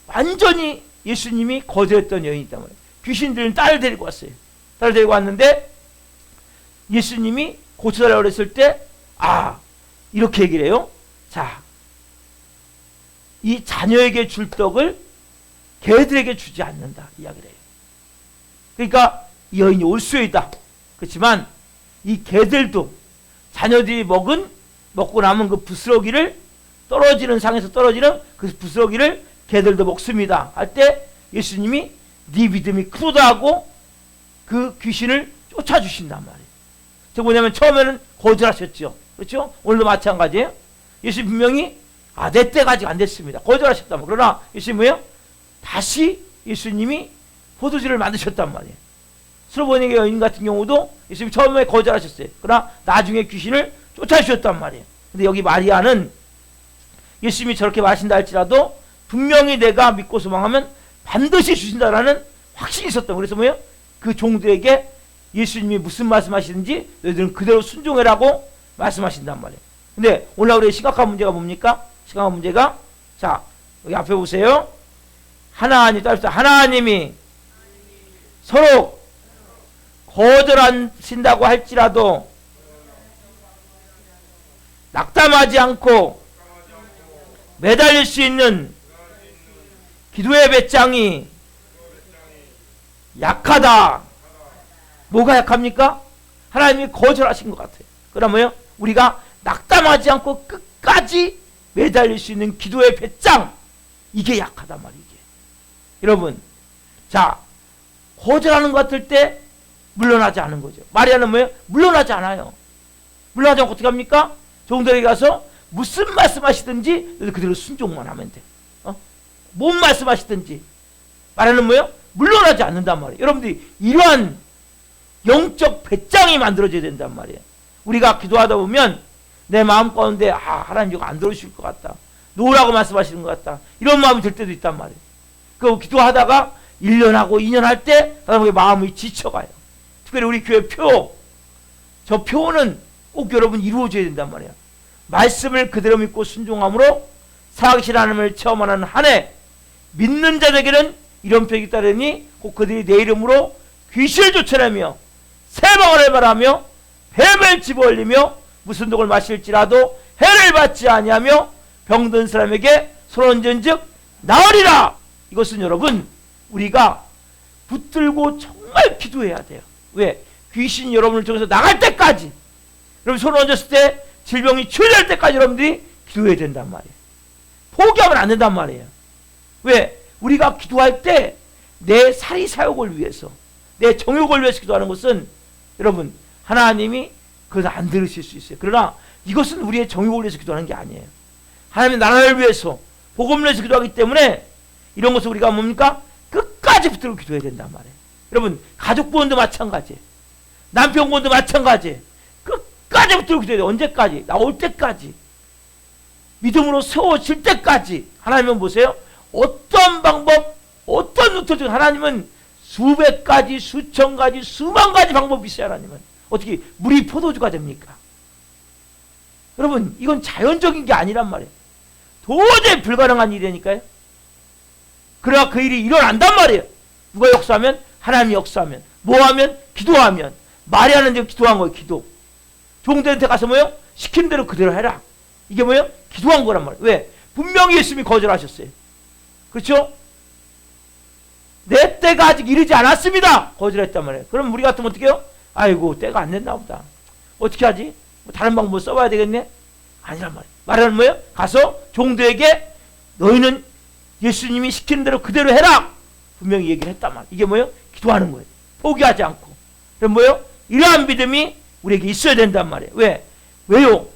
완전히 예수님이 거절했던 여인이단 말이에요. 귀신들은 딸을 데리고 왔어요. 딸을 데리고 왔는데 예수님이 고쳐달라고 그랬을 때, 아, 이렇게 얘기를 해요. 자, 이 자녀에게 줄 떡을 개들에게 주지 않는다, 이야기를 해요. 그러니까 이 여인이 올수이다. 그렇지만 이 개들도 자녀들이 먹고 남은 그 부스러기를, 떨어지는 상에서 떨어지는 그 부스러기를 개들도 먹습니다 할 때 예수님이 네 믿음이 크다 하고 그 귀신을 쫓아주신단 말이에요. 저 뭐냐면 처음에는 거절하셨죠. 그렇죠? 오늘도 마찬가지예요. 예수님 분명히 내 때가 아직 안 됐습니다. 거절하셨단 말이에요. 그러나 예수님 뭐예요? 다시 예수님이 포도주를 만드셨단 말이에요. 스로보니게 여인 같은 경우도 예수님이 처음에 거절하셨어요. 그러나 나중에 귀신을 쫓아주셨단 말이에요. 근데 여기 마리아는 예수님이 저렇게 마신다 할지라도 분명히 내가 믿고 소망하면 반드시 주신다라는 확신이 있었던 거예요. 그래서 뭐예요? 그 종들에게 예수님이 무슨 말씀하시는지 너희들은 그대로 순종해라고 말씀하신단 말이에요. 근데 오늘 우리의 심각한 문제가 뭡니까? 심각한 문제가, 자, 여기 앞에 보세요. 하나님이 서로 거절하신다고 할지라도 낙담하지 않고 매달릴 수 있는 기도의 배짱이 약하다. 뭐가 약합니까? 하나님이 거절하신 것 같아요. 그러면 우리가 낙담하지 않고 끝까지 매달릴 수 있는 기도의 배짱, 이게 약하단 말이에요. 여러분, 자, 거절하는 것 같을 때 물러나지 않은 거죠. 마리아는 뭐예요? 물러나지 않아요. 물러나지 않고 어떻게 합니까? 종들에게 가서 무슨 말씀하시든지 그대로 순종만 하면 돼. 뭔 말씀하시든지. 마리아는 뭐예요? 물러나지 않는단 말이에요. 여러분들이 이러한 영적 배짱이 만들어져야 된단 말이에요. 우리가 기도하다 보면 내 마음 가운데 하나님 이거 안 들어주실 것 같다, 놓으라고 말씀하시는 것 같다, 이런 마음이 들 때도 있단 말이에요. 그 기도하다가 1년하고 2년 할 때 사람의 마음이 지쳐가요. 특별히 우리 교회 저 표는 꼭 여러분 이루어져야 된단 말이에요. 말씀을 그대로 믿고 순종함으로 살아계신 하나님을 체험하는 한 해, 믿는 자들에게는 이런 표기 따르니 곧 그들이 내 이름으로 귀신을 쫓아내며 세방을 바라며 뱀을 집어올리며 무슨 독을 마실지라도 해를 받지 아니하며 병든 사람에게 손 얹은즉 나으리라. 이것은 여러분, 우리가 붙들고 정말 기도해야 돼요. 왜? 귀신이 여러분을 통해서 나갈 때까지, 여러분 손 얹었을 때 질병이 치유될 때까지 여러분들이 기도해야 된단 말이에요. 포기하면 안 된단 말이에요. 왜? 우리가 기도할 때 내 사리사욕을 위해서, 내 정욕을 위해서 기도하는 것은 여러분, 하나님이 그걸 안 들으실 수 있어요. 그러나 이것은 우리의 정욕을 위해서 기도하는 게 아니에요. 하나님의 나라를 위해서, 복음을 위해서 기도하기 때문에 이런 것을 우리가 뭡니까? 끝까지 붙들고 기도해야 된단 말이에요. 여러분, 가족 구원도 마찬가지예요. 남편분도 마찬가지. 끝까지 붙들고 기도해야 돼. 언제까지? 나올 때까지. 믿음으로 세워질 때까지. 하나님은 보세요. 어떤 방법, 어떤 루트 중 하나님은 수백 가지, 수천 가지, 수만 가지 방법이 있어요. 하나님은. 어떻게 물이 포도주가 됩니까? 여러분, 이건 자연적인 게 아니란 말이에요. 도저히 불가능한 일이니까요. 그래야 그 일이 일어난단 말이에요. 누가 역사하면? 하나님이 역사하면. 뭐 하면? 기도하면. 말이 하는 대로 기도한 거예요. 기도. 종들한테 가서 뭐요? 시킨 대로 그대로 해라. 이게 뭐요? 기도한 거란 말이에요. 왜? 분명히 예수님이 거절하셨어요. 그렇죠? 내 때가 아직 이르지 않았습니다. 거절했단 말이에요. 그럼 우리 같으면 어떻게 해요? 아이고, 때가 안 됐나 보다. 어떻게 하지? 뭐 다른 방법 써봐야 되겠네? 아니란 말이에요. 말하는 뭐예요? 가서 종들에게 너희는 예수님이 시키는 대로 그대로 해라. 분명히 얘기를 했단 말이에요. 이게 뭐예요? 기도하는 거예요. 포기하지 않고. 그럼 뭐예요? 이러한 믿음이 우리에게 있어야 된단 말이에요. 왜? 왜요?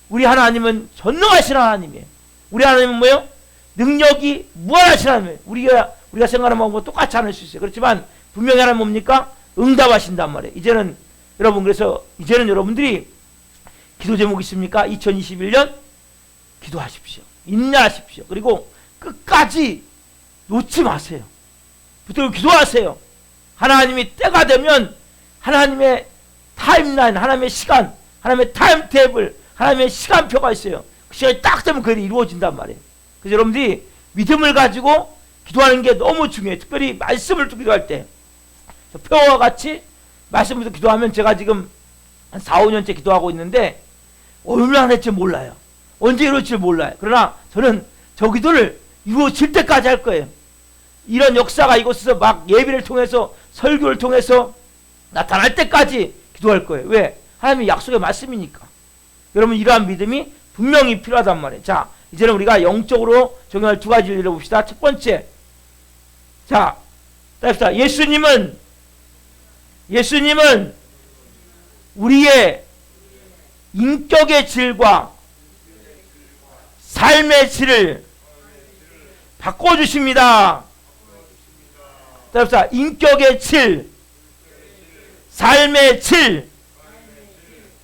우리 하나님은 전능하신 하나님이에요. 우리 하나님은 뭐예요? 능력이 무한하신 하나님이에요. 우리가 생각하는 마음과 똑같이 않을 수 있어요. 그렇지만 분명히 하나님 뭡니까? 응답하신단 말이에요. 이제는 여러분들이 기도 제목이 있습니까? 2021년 기도하십시오. 인내하십시오. 그리고 끝까지 놓지 마세요. 붙들고 기도하세요. 하나님이 때가 되면 하나님의 타임라인, 하나님의 시간, 하나님의 타임테이블, 하나님의 시간표가 있어요. 그 시간이 딱 되면 그게 이루어진단 말이에요. 그래서 여러분들이 믿음을 가지고 기도하는 게 너무 중요해요. 특별히 말씀을 기도할 때. 표와 같이 말씀부터 기도하면 제가 지금 한 4, 5년째 기도하고 있는데 얼마나 할지 몰라요. 언제 이룰지 몰라요. 그러나 저는 저 기도를 이루어질 때까지 할 거예요. 이런 역사가 이곳에서 막 예비를 통해서 설교를 통해서 나타날 때까지 기도할 거예요. 왜? 하나님의 약속의 말씀이니까. 여러분, 이러한 믿음이 분명히 필요하단 말이에요. 자, 이제는 우리가 영적으로 적용할 두 가지를 읽어봅시다. 첫 번째, 자, 따릅시다. 예수님은 우리의 인격의 질과 삶의 질을 바꿔주십니다. 따릅시다. 인격의 질, 삶의 질.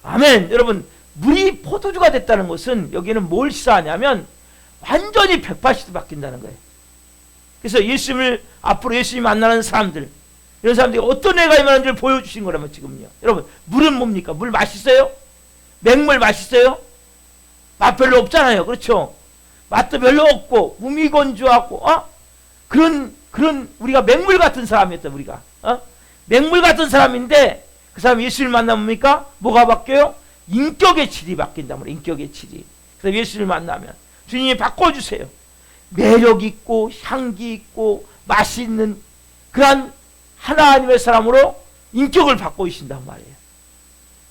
아멘. 여러분, 물이 포도주가 됐다는 것은 여기는 뭘 시사하냐면 완전히 180도 바뀐다는 거예요. 그래서 앞으로 예수님 만나는 사람들, 이런 사람들이 어떤 애가 임하는지를 보여주신 거라면 지금요. 여러분, 물은 뭡니까? 물 맛있어요? 맹물 맛있어요? 맛 별로 없잖아요. 그렇죠? 맛도 별로 없고 무미건조하고 그런 우리가 맹물 같은 사람이었다. 우리가 맹물 같은 사람인데 그 사람이 예수님을 만나면 뭡니까? 뭐가 바뀌어요? 인격의 질이 바뀐단 말이에요. 인격의 질이. 그래서 예수님을 만나면 주님이 바꿔주세요. 매력 있고 향기 있고 맛이 있는 그런 하나님의 사람으로 인격을 바꿔주신단 말이에요.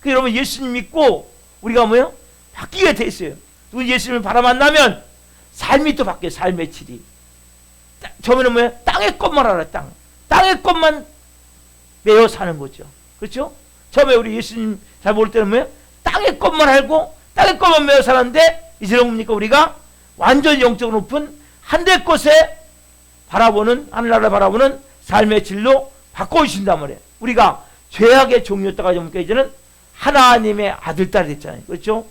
그래서 여러분, 예수님 믿고 우리가 뭐예요? 바뀌게 돼 있어요. 누구 예수님을 바라 만나면 삶이 또 바뀌어요. 삶의 질이. 처음에는 뭐예요? 땅의 것만 알아요. 땅의 것만 매여 사는 거죠. 그렇죠? 처음에 우리 예수님 잘 모를 때는 뭐예요? 땅의 것만 알고 땅의 것만 매여 살았는데 이제는 뭡니까? 우리가 완전히 영적으로 높은 하늘의 것에 바라보는, 하늘나라를 바라보는 삶의 질로 바꿔주신단 말이에요. 우리가 죄악의 종이었다가 뭡니까? 이제는 하나님의 아들딸이 됐잖아요. 그렇죠?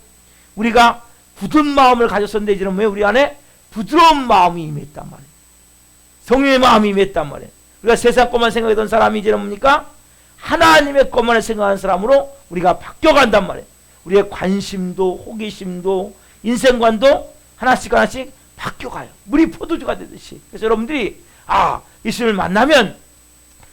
우리가 굳은 마음을 가졌었는데 이제는 뭐예요? 우리 안에 부드러운 마음이 임했단 말이에요. 성령의 마음이 임했단 말이에요. 우리가 세상 것만 생각하던 사람이 이제는 뭡니까? 하나님의 것만 생각하는 사람으로 우리가 바뀌어간단 말이에요. 우리의 관심도 호기심도 인생관도 하나씩 바뀌어가요. 물이 포도주가 되듯이. 그래서 여러분들이 예수님을 만나면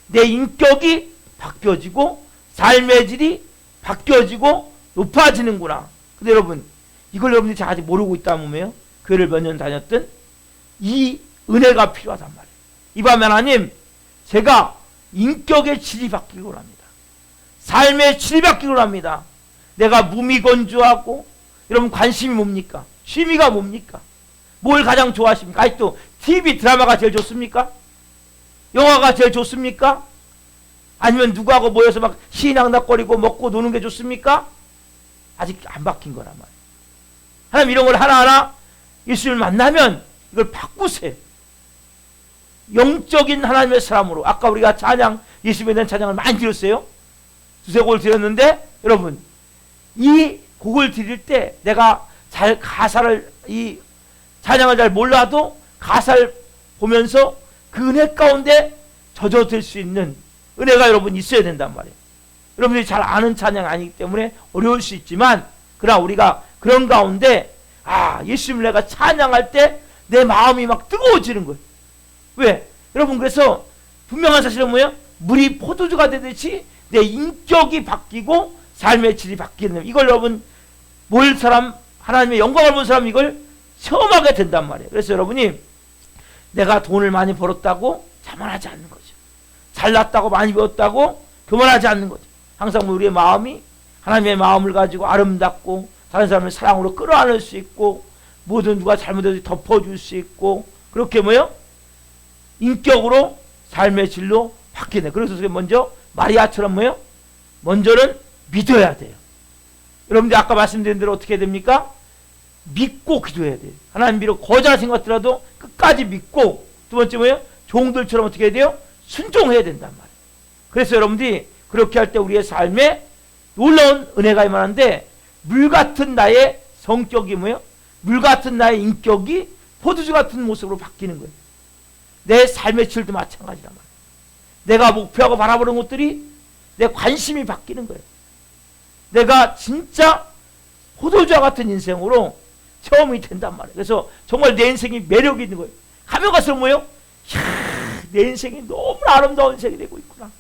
내 인격이 바뀌어지고 삶의 질이 바뀌어지고 높아지는구나. 근데 여러분, 이걸 여러분들이 잘 아직 모르고 있다면 뭐예요? 교회를 몇 년 다녔든 이 은혜가 필요하단 말이에요. 이 밤에 하나님, 제가 인격의 질이 바뀌고 합니다. 삶의 질이 바뀌고 합니다. 내가 무미건조하고, 여러분 관심이 뭡니까? 취미가 뭡니까? 뭘 가장 좋아하십니까? 아직도 TV 드라마가 제일 좋습니까? 영화가 제일 좋습니까? 아니면 누구하고 모여서 막 시낭낙거리고 먹고 노는 게 좋습니까? 아직 안 바뀐 거란 말이에요. 하나님, 이런 걸 하나하나 예수님을 만나면 이걸 바꾸세요. 영적인 하나님의 사람으로. 아까 우리가 찬양, 예수님에 대한 찬양을 많이 들었어요. 두세 곡을 드렸는데 여러분 이 곡을 드릴 때 내가 잘 가사를 이 찬양을 잘 몰라도 가사를 보면서 그 은혜 가운데 젖어들 수 있는 은혜가 여러분 있어야 된단 말이에요. 여러분들이 잘 아는 찬양 아니기 때문에 어려울 수 있지만 그러나 우리가 그런 가운데 예수님을 내가 찬양할 때 내 마음이 막 뜨거워지는 거예요. 왜? 여러분 그래서 분명한 사실은 뭐예요? 물이 포도주가 되듯이 내 인격이 바뀌고 삶의 질이 바뀌는 거예요. 이걸 여러분 볼 사람, 하나님의 영광을 본 사람 이걸 체험하게 된단 말이에요. 그래서 여러분이 내가 돈을 많이 벌었다고 자만하지 않는 거죠. 잘났다고 많이 배웠다고 교만하지 않는 거죠. 항상 우리의 마음이 하나님의 마음을 가지고 아름답고 다른 사람을 사랑으로 끌어안을 수 있고 모든 누가 잘못해도 덮어줄 수 있고 그렇게 뭐요? 인격으로 삶의 질로 바뀌네. 그래서 먼저 마리아처럼 뭐요? 먼저는 믿어야 돼요. 여러분들 아까 말씀드린 대로 어떻게 해야 됩니까? 믿고 기도해야 돼요. 하나님 비록 거절하신 것 같더라도 끝까지 믿고 두 번째 뭐예요? 종들처럼 어떻게 해야 돼요? 순종해야 된단 말이에요. 그래서 여러분들이 그렇게 할 때 우리의 삶에 놀라운 은혜가 임하는데 물 같은 나의 성격이 뭐예요? 물 같은 나의 인격이 포도주 같은 모습으로 바뀌는 거예요. 내 삶의 질도 마찬가지란 말이에요. 내가 목표하고 바라보는 것들이 내 관심이 바뀌는 거예요. 내가 진짜 포도주와 같은 인생으로 체험이 된단 말이에요. 그래서 정말 내 인생이 매력이 있는 거예요. 가면 갈수록 뭐예요? 내 인생이 너무나 아름다운 인생이 되고 있구나.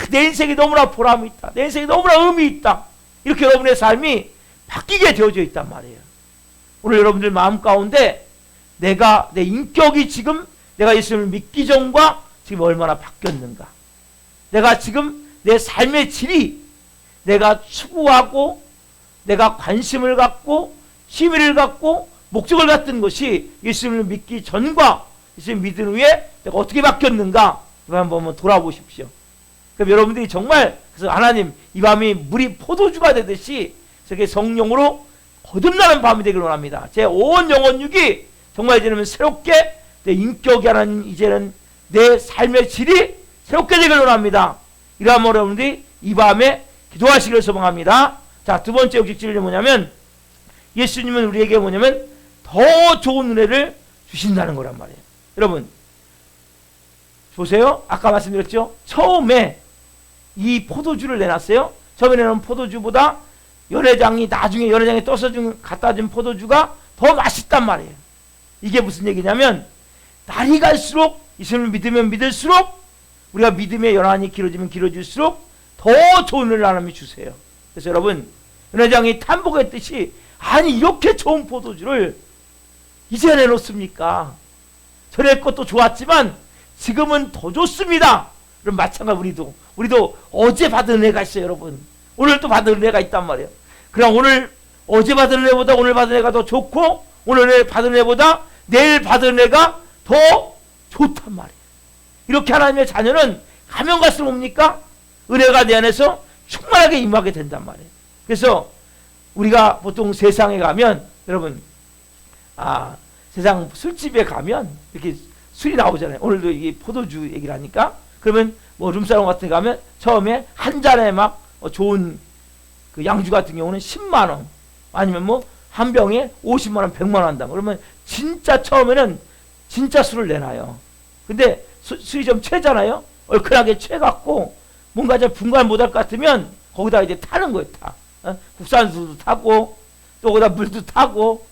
내 인생이 너무나 보람이 있다. 내 인생이 너무나 의미 있다. 이렇게 여러분의 삶이 바뀌게 되어져 있단 말이에요. 오늘 여러분들 마음 가운데 내 인격이 지금 내가 예수님을 믿기 전과 지금 얼마나 바뀌었는가. 내가 지금 내 삶의 질이 내가 추구하고 내가 관심을 갖고 취미를 갖고 목적을 갖던 것이 예수님을 믿기 전과 예수님 믿은 후에 내가 어떻게 바뀌었는가 이거 한번 돌아보십시오. 그럼 여러분들이 정말 그래서 하나님 이 밤이 물이 포도주가 되듯이 저게 성령으로 거듭나는 밤이 되기를 원합니다. 제 온 영혼육이 정말 이제는 새롭게 내 인격이 하는 이제는 내 삶의 질이 새롭게 되기를 원합니다. 이러한 여러분들이 이 밤에 기도하시기를 소망합니다. 자, 두 번째 역직질이 뭐냐면 예수님은 우리에게 뭐냐면 더 좋은 은혜를 주신다는 거란 말이에요. 여러분 보세요. 아까 말씀드렸죠. 처음에 이 포도주를 내놨어요. 처음에 내놓은 포도주보다 연회장이 나중에 연회장에 떠서 갖다 준 포도주가 더 맛있단 말이에요. 이게 무슨 얘기냐면 날이 갈수록 예수님을 믿으면 믿을수록 우리가 믿음의 연한이 길어지면 길어질수록 더 좋은 은혜를 하나님이 주세요. 그래서 여러분 연회장이 탐복했듯이 아니 이렇게 좋은 포도주를 이제 내놓습니까? 전에 것도 좋았지만 지금은 더 좋습니다. 그럼 마찬가지 우리도 어제 받은 은혜가 있어요. 여러분 오늘 또 받은 은혜가 있단 말이에요. 그럼 오늘 어제 받은 은혜보다 오늘 받은 은혜가 더 좋고 오늘 받은 은혜보다 내일 받은 은혜가 더 좋단 말이에요. 이렇게 하나님의 자녀는 가면 갈수록 뭡니까? 은혜가 내 안에서 충만하게 임하게 된단 말이에요. 그래서 우리가 보통 세상에 가면 여러분 세상 술집에 가면 이렇게 술이 나오잖아요. 오늘도 이게 포도주 얘기를 하니까 그러면 뭐 룸사롱 같은 데 가면 처음에 한 잔에 막 좋은 그 양주 같은 경우는 10만 원 아니면 뭐 한 병에 50만 원, 100만 원 한다. 그러면 진짜 처음에는 진짜 술을 내놔요. 근데 술이 좀 취잖아요. 얼큰하게 취해갖고 뭔가 좀 분간 못할 것 같으면 거기다 이제 타는 거예요. 타. 국산술도 타고 또 거기다 물도 타고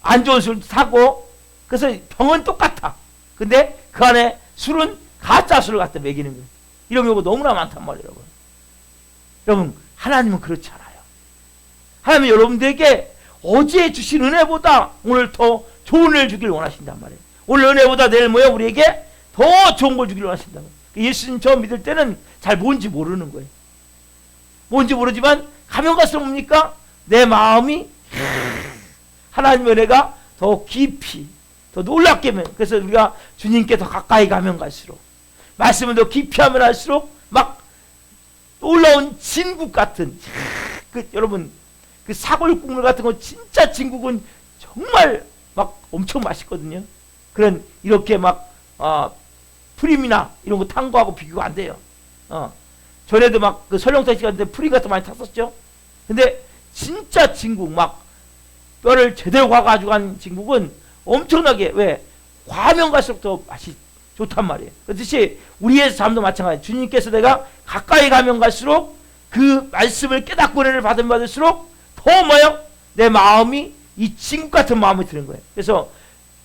안 좋은 술도 타고 그래서 병은 똑같아. 근데 그 안에 술은 가짜 술을 갖다 먹이는 거예요. 이런 경우가 너무나 많단 말이에요. 여러분. 여러분 하나님은 그렇지 않아요. 하나님은 여러분들에게 어제 주신 은혜보다 오늘 더 좋은 은혜를 주기를 원하신단 말이에요. 오늘 은혜보다 내일 뭐예요? 우리에게 더 좋은 걸 주기를 원하신단 말이에요. 예수님 처음 믿을 때는 잘 뭔지 모르는 거예요. 뭔지 모르지만 가면 갈수록 뭡니까? 내 마음이 하나님의 은혜가 더 깊이 더 놀랍게 그래서 우리가 주님께 더 가까이 가면 갈수록 말씀을 더 깊이 하면 할수록 막 놀라운 진국 같은 여러분 그 사골 국물 같은 거 진짜 진국은 정말 막 엄청 맛있거든요. 그런 이렇게 막 프림이나 이런 거 탄 거하고 비교가 안 돼요. 전에도 막 그 설렁탕 시간 때 프리 같은 거 많이 탔었죠. 근데 진짜 진국 막 뼈를 제대로 과가지고 한 진국은 엄청나게 왜 과하면 갈수록 더 맛이 좋단 말이에요. 그렇듯이 우리의 삶도 마찬가지. 주님께서 내가 가까이 가면 갈수록 그 말씀을 깨닫고 은혜를 받으면 받을수록 더 뭐예요? 내 마음이 이 진국 같은 마음이 드는 거예요. 그래서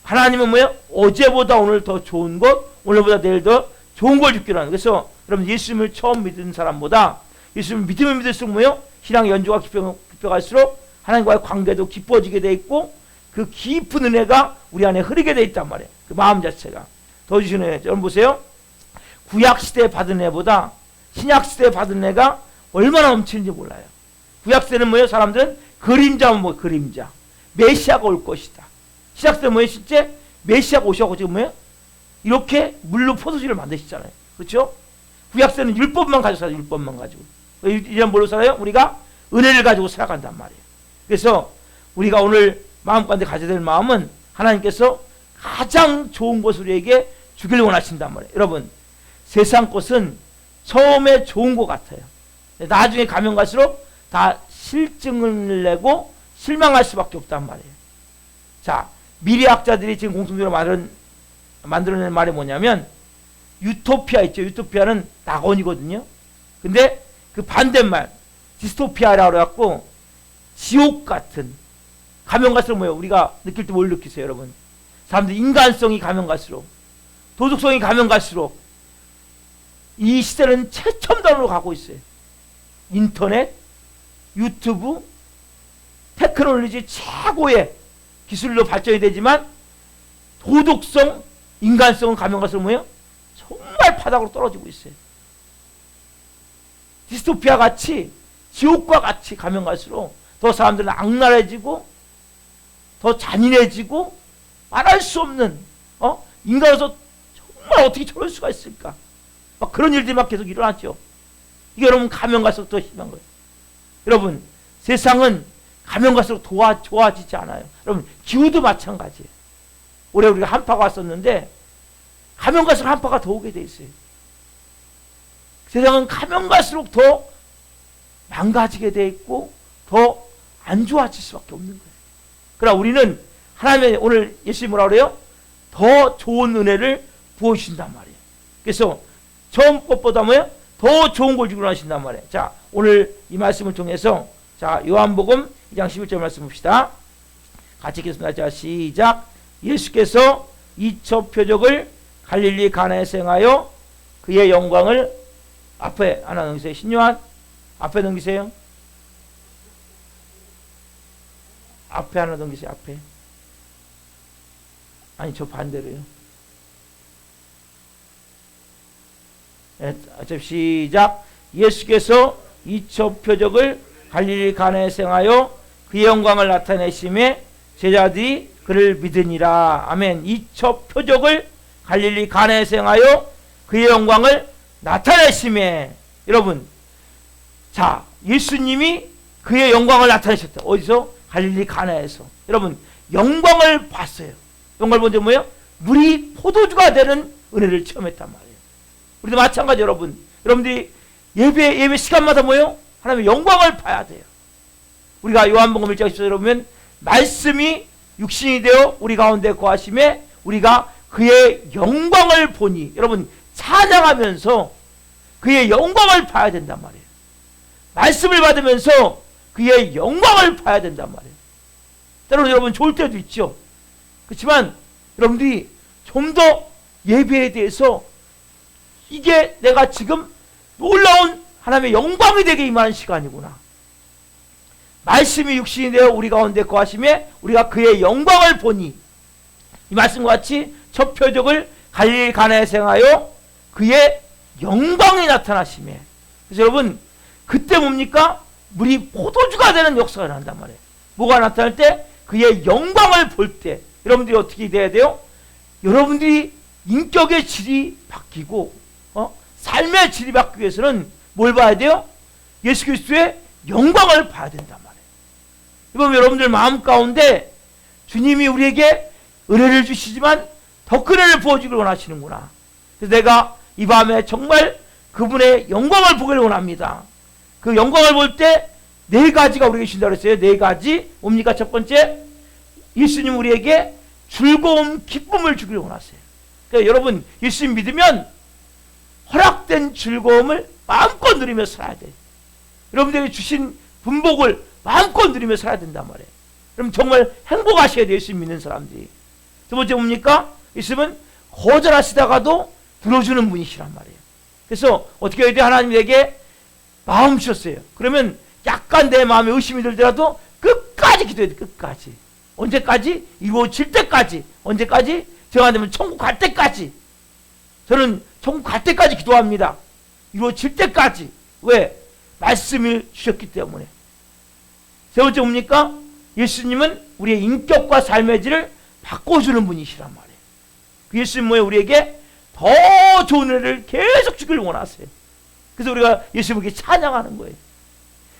하나님은 뭐예요? 어제보다 오늘 더 좋은 것, 오늘보다 내일 더 좋은 걸 주기로 하는. 그래서 여러분 예수님을 처음 믿은 사람보다 예수님을 믿으면 믿을수록 뭐예요? 신앙의 연조가 깊어갈수록 하나님과의 관계도 깊어지게 돼 있고 그 깊은 은혜가 우리 안에 흐르게 돼 있단 말이에요. 그 마음 자체가. 더 주시는 은혜. 여러분 보세요. 구약 시대에 받은 은혜보다 신약 시대에 받은 은혜가 얼마나 넘치는지 몰라요. 구약 시대는 뭐예요? 사람들은 그림자면 뭐 그림자. 메시아가 올 것이다. 신약 시대는 뭐예요? 실제 메시아가 오셔서 지금 뭐예요? 이렇게 물로 포도주를 만드시잖아요. 그렇죠? 구약 시대는 율법만 가지고 살아요. 율법만 가지고. 이런 뭘로 살아요? 우리가 은혜를 가지고 살아간단 말이에요. 그래서 우리가 오늘 마음 가운데 가져야 될 마음은 하나님께서 가장 좋은 것을 우리에게 주길 원하신단 말이에요. 여러분 세상 것은 처음에 좋은 것 같아요. 나중에 가면 갈수록 다 실증을 내고 실망할 수밖에 없단 말이에요. 자, 미래학자들이 지금 공통적으로 만들어낸 말이 뭐냐면 유토피아 있죠. 유토피아는 낙원이거든요. 근데 그 반대말 디스토피아라고 해갖고 지옥 같은, 가면 갈수록 뭐예요? 우리가 느낄 때 뭘 느끼세요, 여러분? 사람들 인간성이 가면 갈수록, 도덕성이 가면 갈수록 이 시대는 최첨단으로 가고 있어요. 인터넷, 유튜브, 테크놀로지 최고의 기술로 발전이 되지만 도덕성, 인간성은 가면 갈수록 뭐예요? 정말 바닥으로 떨어지고 있어요. 디스토피아 같이, 지옥과 같이 가면 갈수록 더 사람들은 악랄해지고 더 잔인해지고 말할 수 없는 인간으로서 정말 어떻게 저럴 수가 있을까? 막 그런 일들이 막 계속 일어났죠. 이게 여러분 가면 갈수록 더 심한 거예요. 여러분 세상은 가면 갈수록 좋아지지 않아요. 여러분 기후도 마찬가지예요. 올해 우리가 한파가 왔었는데 가면 갈수록 한파가 더 오게 돼 있어요. 세상은 가면 갈수록 더 망가지게 돼 있고 더 안 좋아질 수밖에 없는 거예요. 그러나 우리는 하나님의 오늘 예수님이 뭐라 그래요? 더 좋은 은혜를 부어주신단 말이에요. 그래서 처음 것보다 뭐예요? 더 좋은 걸 주기로 하신단 말이에요. 자, 오늘 이 말씀을 통해서 자 요한복음 2장 11절 말씀 봅시다. 같이 읽겠습니다. 자, 시작. 예수께서 이 첫 표적을 갈릴리 가나에서 행하여 그의 영광을 앞에 하나 넘기세요. 신요한 앞에 넘기세요. 앞에 하나 넘기세요. 앞에. 아니 저 반대로요. 네, 시작. 예수께서 이 첫 표적을 갈릴리 가나에서 행하여 그의 영광을 나타내심에 제자들이 그를 믿으니라. 아멘. 이 첫 표적을 갈릴리 가나에서 행하여 그의 영광을 나타내심에. 여러분 자 예수님이 그의 영광을 나타내셨다. 어디서? 갈릴리 가나에서. 여러분 영광을 봤어요. 영광을 본 게 뭐예요? 물이 포도주가 되는 은혜를 체험했단 말이에요. 우리도 마찬가지. 여러분들이 예배 시간마다 뭐예요? 하나님의 영광을 봐야 돼요. 우리가 요한복음 1장 10절에 보면 말씀이 육신이 되어 우리 가운데 거하심에 우리가 그의 영광을 보니. 여러분 찬양하면서 그의 영광을 봐야 된단 말이에요. 말씀을 받으면서 그의 영광을 봐야 된단 말이에요. 때로는 여러분 좋을 때도 있죠. 그렇지만 여러분들이 좀 더 예배에 대해서 이게 내가 지금 놀라운 하나님의 영광이 되게 임하는 시간이구나. 말씀이 육신이 되어 우리 가운데 거하심에 우리가 그의 영광을 보니. 이 말씀과 같이 첫 표적을 갈릴리 가나에서 행하여 그의 영광이 나타나심에. 그래서 여러분 그때 뭡니까? 물이 포도주가 되는 역사가 난단 말이에요. 뭐가 나타날 때? 그의 영광을 볼 때 여러분들이 어떻게 돼야 돼요? 여러분들이 인격의 질이 바뀌고 삶의 질이 바뀌기 위해서는 뭘 봐야 돼요? 예수 그리스도의 영광을 봐야 된단 말이에요. 이번 여러분들 마음 가운데 주님이 우리에게 은혜를 주시지만 더 큰 은혜를 부어주기를 원하시는구나. 그래서 내가 이 밤에 정말 그분의 영광을 보기를 원합니다. 그 영광을 볼 때 네 가지가 우리에게 주신다고 했어요. 네 가지. 뭡니까? 첫 번째, 예수님 우리에게 즐거움, 기쁨을 주기를 원하세요. 그러니까 여러분, 예수님 믿으면 허락된 즐거움을 마음껏 누리며 살아야 돼요. 여러분들이 주신 분복을 마음껏 누리며 살아야 된단 말이에요. 그럼 정말 행복하셔야 돼요. 예수님 믿는 사람들이. 두 번째 뭡니까? 예수님은 거절하시다가도 들어주는 분이시란 말이에요. 그래서 어떻게 해야 돼? 하나님 내게 마음 주셨어요. 그러면 약간 내 마음에 의심이 들더라도 끝까지 기도해야 돼. 끝까지. 언제까지? 이루어질 때까지. 언제까지? 제가 되면 천국 갈 때까지. 저는 천국 갈 때까지 기도합니다. 이루어질 때까지. 왜? 말씀을 주셨기 때문에. 세 번째 뭡니까? 예수님은 우리의 인격과 삶의 질을 바꿔주는 분이시란 말이에요. 그 예수님 뭐예요? 우리에게 더 좋은 은혜를 계속 주기를 원하세요. 그래서 우리가 예수님을 찬양하는 거예요.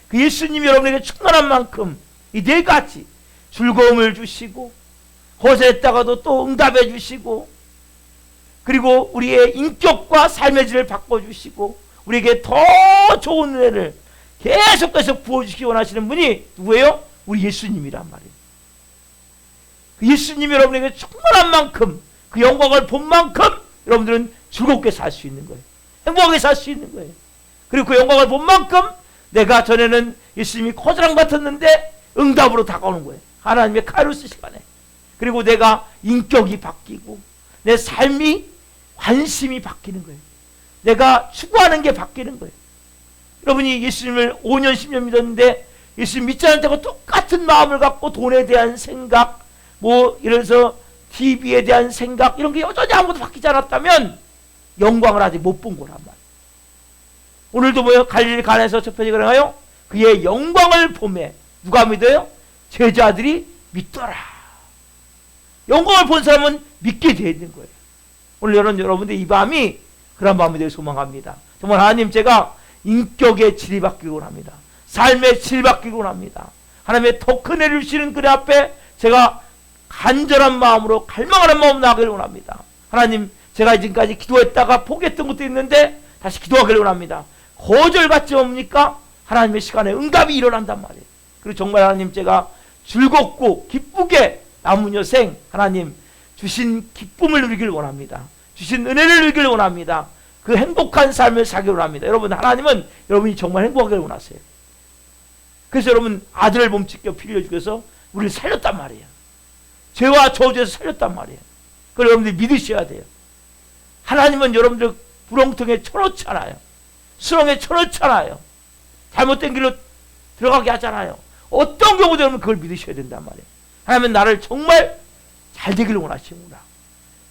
그 예수님이 여러분에게 충만한 만큼 이 네 가지 즐거움을 주시고 거절했다가도 또 응답해 주시고 그리고 우리의 인격과 삶의 질을 바꿔주시고 우리에게 더 좋은 은혜를 계속 부어주시기 원하시는 분이 누구예요? 우리 예수님이란 말이에요. 그 예수님이 여러분에게 충만한 만큼 그 영광을 본 만큼 여러분들은 즐겁게 살 수 있는 거예요. 행복하게 살 수 있는 거예요. 그리고 그 영광을 본 만큼 내가 전에는 예수님이 거절한 것 같았는데 응답으로 다가오는 거예요. 하나님의 카이로스 시간에. 그리고 내가 인격이 바뀌고 내 삶이 관심이 바뀌는 거예요. 내가 추구하는 게 바뀌는 거예요. 여러분이 예수님을 5년 10년 믿었는데 예수님 믿지 않을 때와 똑같은 마음을 갖고 돈에 대한 생각 뭐 이래서 TV에 대한 생각 이런 게 여전히 아무것도 바뀌지 않았다면 영광을 아직 못 본 거란 말이에요. 오늘도 뭐예요? 갈릴리 가나에서 접해지고 그러나요? 그의 영광을 보매 누가 믿어요? 제자들이 믿더라. 영광을 본 사람은 믿게 되어 있는 거예요. 오늘 여러분들 이 밤이 그런 밤이 되길 소망합니다. 정말 하나님 제가 인격의 질이 바뀌길 원합니다. 삶의 질이 바뀌길 원합니다. 하나님의 더 큰 은혜를 주시는 그의 앞에 제가 간절한 마음으로 갈망하는 마음으로 나가길 원합니다. 하나님 제가 지금까지 기도했다가 포기했던 것도 있는데 다시 기도하길 원합니다. 거절받지 뭡니까? 하나님의 시간에 응답이 일어난단 말이에요. 그리고 정말 하나님 제가 즐겁고 기쁘게 남은 여생 하나님 주신 기쁨을 누리길 원합니다. 주신 은혜를 누리길 원합니다. 그 행복한 삶을 살기를 원합니다. 여러분 하나님은 여러분이 정말 행복하기를 원하세요. 그래서 여러분 아들을 몸짓겨 피 흘려주셔서 우리를 살렸단 말이에요. 죄와 저주에서 살렸단 말이에요. 그걸 여러분들이 믿으셔야 돼요. 하나님은 여러분들 구렁텅이에 쳐놓잖아요. 수렁에 쳐놓잖아요. 잘못된 길로 들어가게 하잖아요. 어떤 경우도 여러분 그걸 믿으셔야 된단 말이에요. 하나님은 나를 정말 잘 되기를 원하시는구나.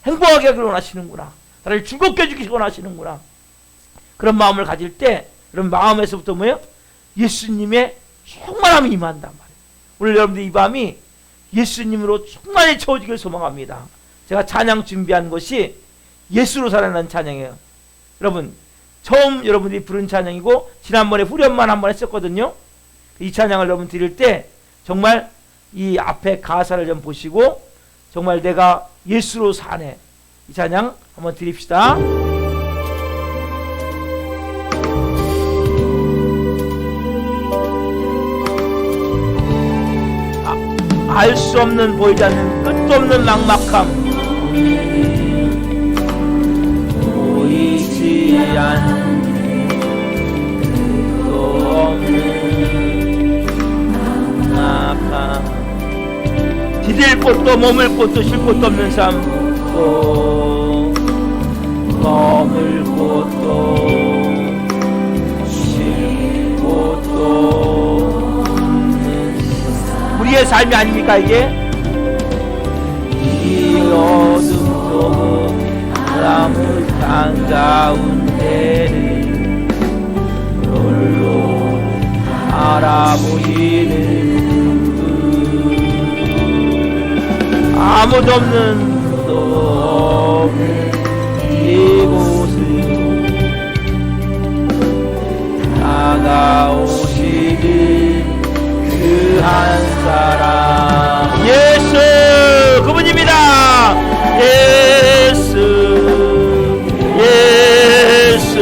행복하게 하기를 원하시는구나. 나를 즐겁게 해주기 원하시는구나. 그런 마음을 가질 때 그런 마음에서부터 뭐예요? 예수님의 충만함이 임한단 말이에요. 오늘 여러분들 이 밤이 예수님으로 충만히 채워지길 소망합니다. 제가 찬양 준비한 것이 예수로 살아나는 찬양이에요. 여러분 처음 여러분들이 부른 찬양이고 지난번에 후렴만 한번 했었거든요. 이 찬양을 여러분 드릴 때 정말 이 앞에 가사를 좀 보시고 정말 내가 예수로 사네 이 찬양 한번 드립시다. 알 수 없는 보이지 않는 끝도 없는 막막함 보이지 않는 끝도 없는 막막함 디딜 곳도 머물 곳도 쉴 곳도 없는 삶 머물 곳도 쉴 곳도 우리의 삶이 아닙니까 이게? 이 어둠도 바람을 한가운데를 홀로 알아보이는 아무도 없는 또 이곳으로 다가오시는 그 한 사람 예수 그분입니다. 예수 예수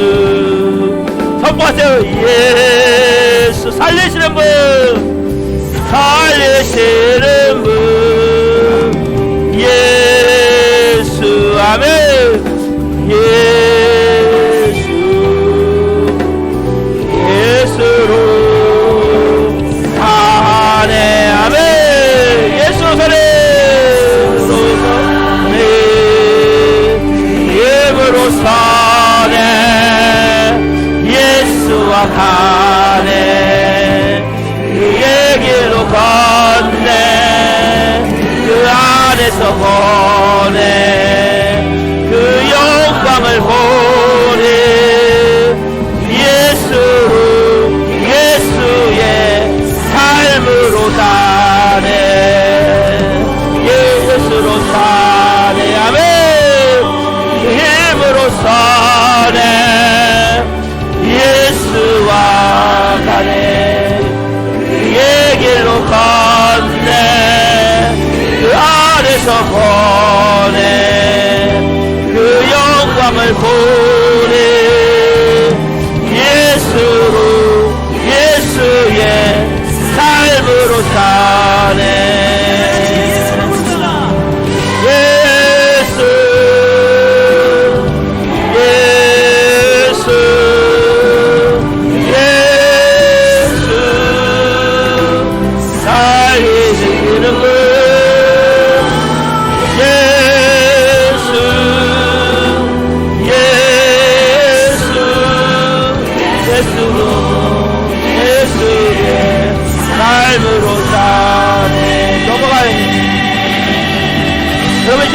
가네 그의 길로 걷네 그 안에서 보네 그 영광을 보니 예수의 삶으로 사네 예수로 사네 아멘 그 힘으로 사네 예수와 가네 그의 길로 걷네 그 안에서 보네 그 영광을 보니 예수의 삶으로 사네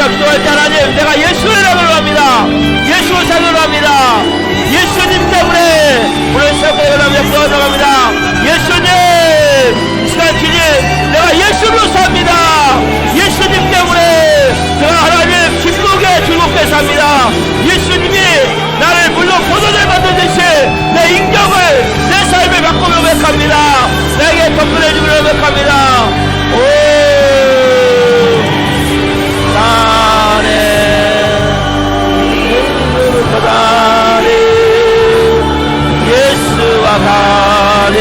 기도할 때 하나님 내가 예수를 사랑으로 합니다 예수를 사랑으로 합니다 예수님 때문에 오늘 시작하여 합니다 기도하러 갑니다 예수님 이 시간 주님 내가 예수로 삽니다 예수님 때문에 제가 하나님 기쁘게 즐겁게 삽니다 예수님이 나를 물론 포도를 만드듯이 내 인격을 내 삶을 바꾸며 고백합니다 내게 접근해 주기로 고백합니다 예수와 가리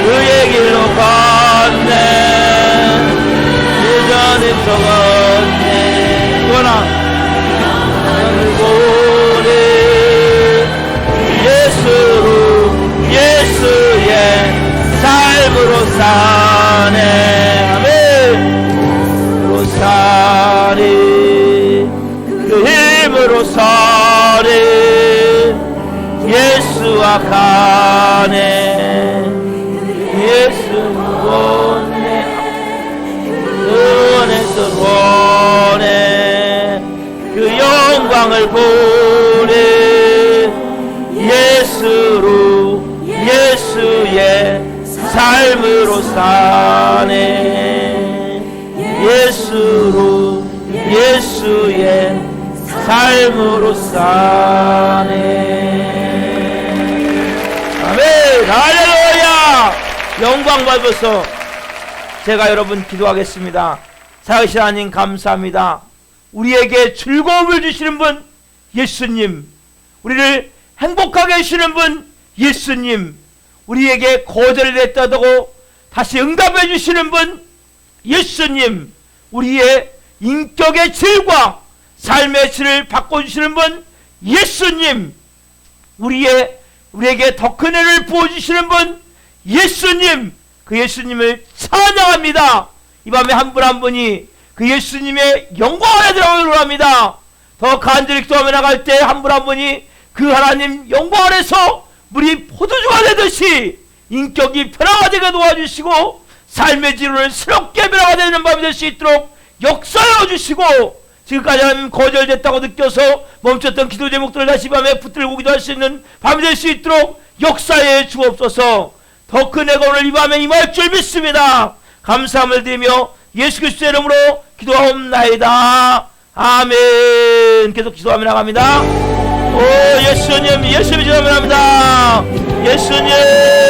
그의 길로 걷네 예전에 걷네 원아 보니 예수의 삶으로 사네 아멘 사리 그 힘으로 사리 예수와 가네 예수 보네 은혜서 보네 그 영광을 보네 예수의 삶으로 사네 예수의 삶으로 사네 아멘 할렐루야 영광 받으소 제가 여러분 기도하겠습니다 살아계신 하나님 감사합니다 우리에게 즐거움을 주시는 분 예수님 우리를 행복하게 해주시는 분 예수님 우리에게 거절을 했다고 다시 응답해 주시는 분 예수님 우리의 인격의 질과 삶의 질을 바꿔주시는 분 예수님 우리에게 더 큰 은혜를 부어주시는 분 예수님 그 예수님을 찬양합니다 이 밤에 한 분 한 분이 그 예수님의 영광 안에 들어가기로 합니다 더 간절히 기도하며 나갈 때 한 분 한 분이 그 하나님 영광 안에서 물이 포도주가 되듯이 인격이 변화가 되게 도와주시고 삶의 지론을 새롭게 변화가 되는 밤이 될 수 있도록 역사해 주시고 지금까지 하나님 거절됐다고 느껴서 멈췄던 기도 제목들을 다시 밤에 붙들고 기도할 수 있는 밤이 될 수 있도록 역사해 주옵소서 더 큰 애가 오늘 이 밤에 임할 줄 믿습니다 감사함을 드리며 예수 그리스도의 이름으로 기도하옵나이다 아멘 계속 기도하며 나갑니다 오 예수님 기도하며 나갑니다 예수님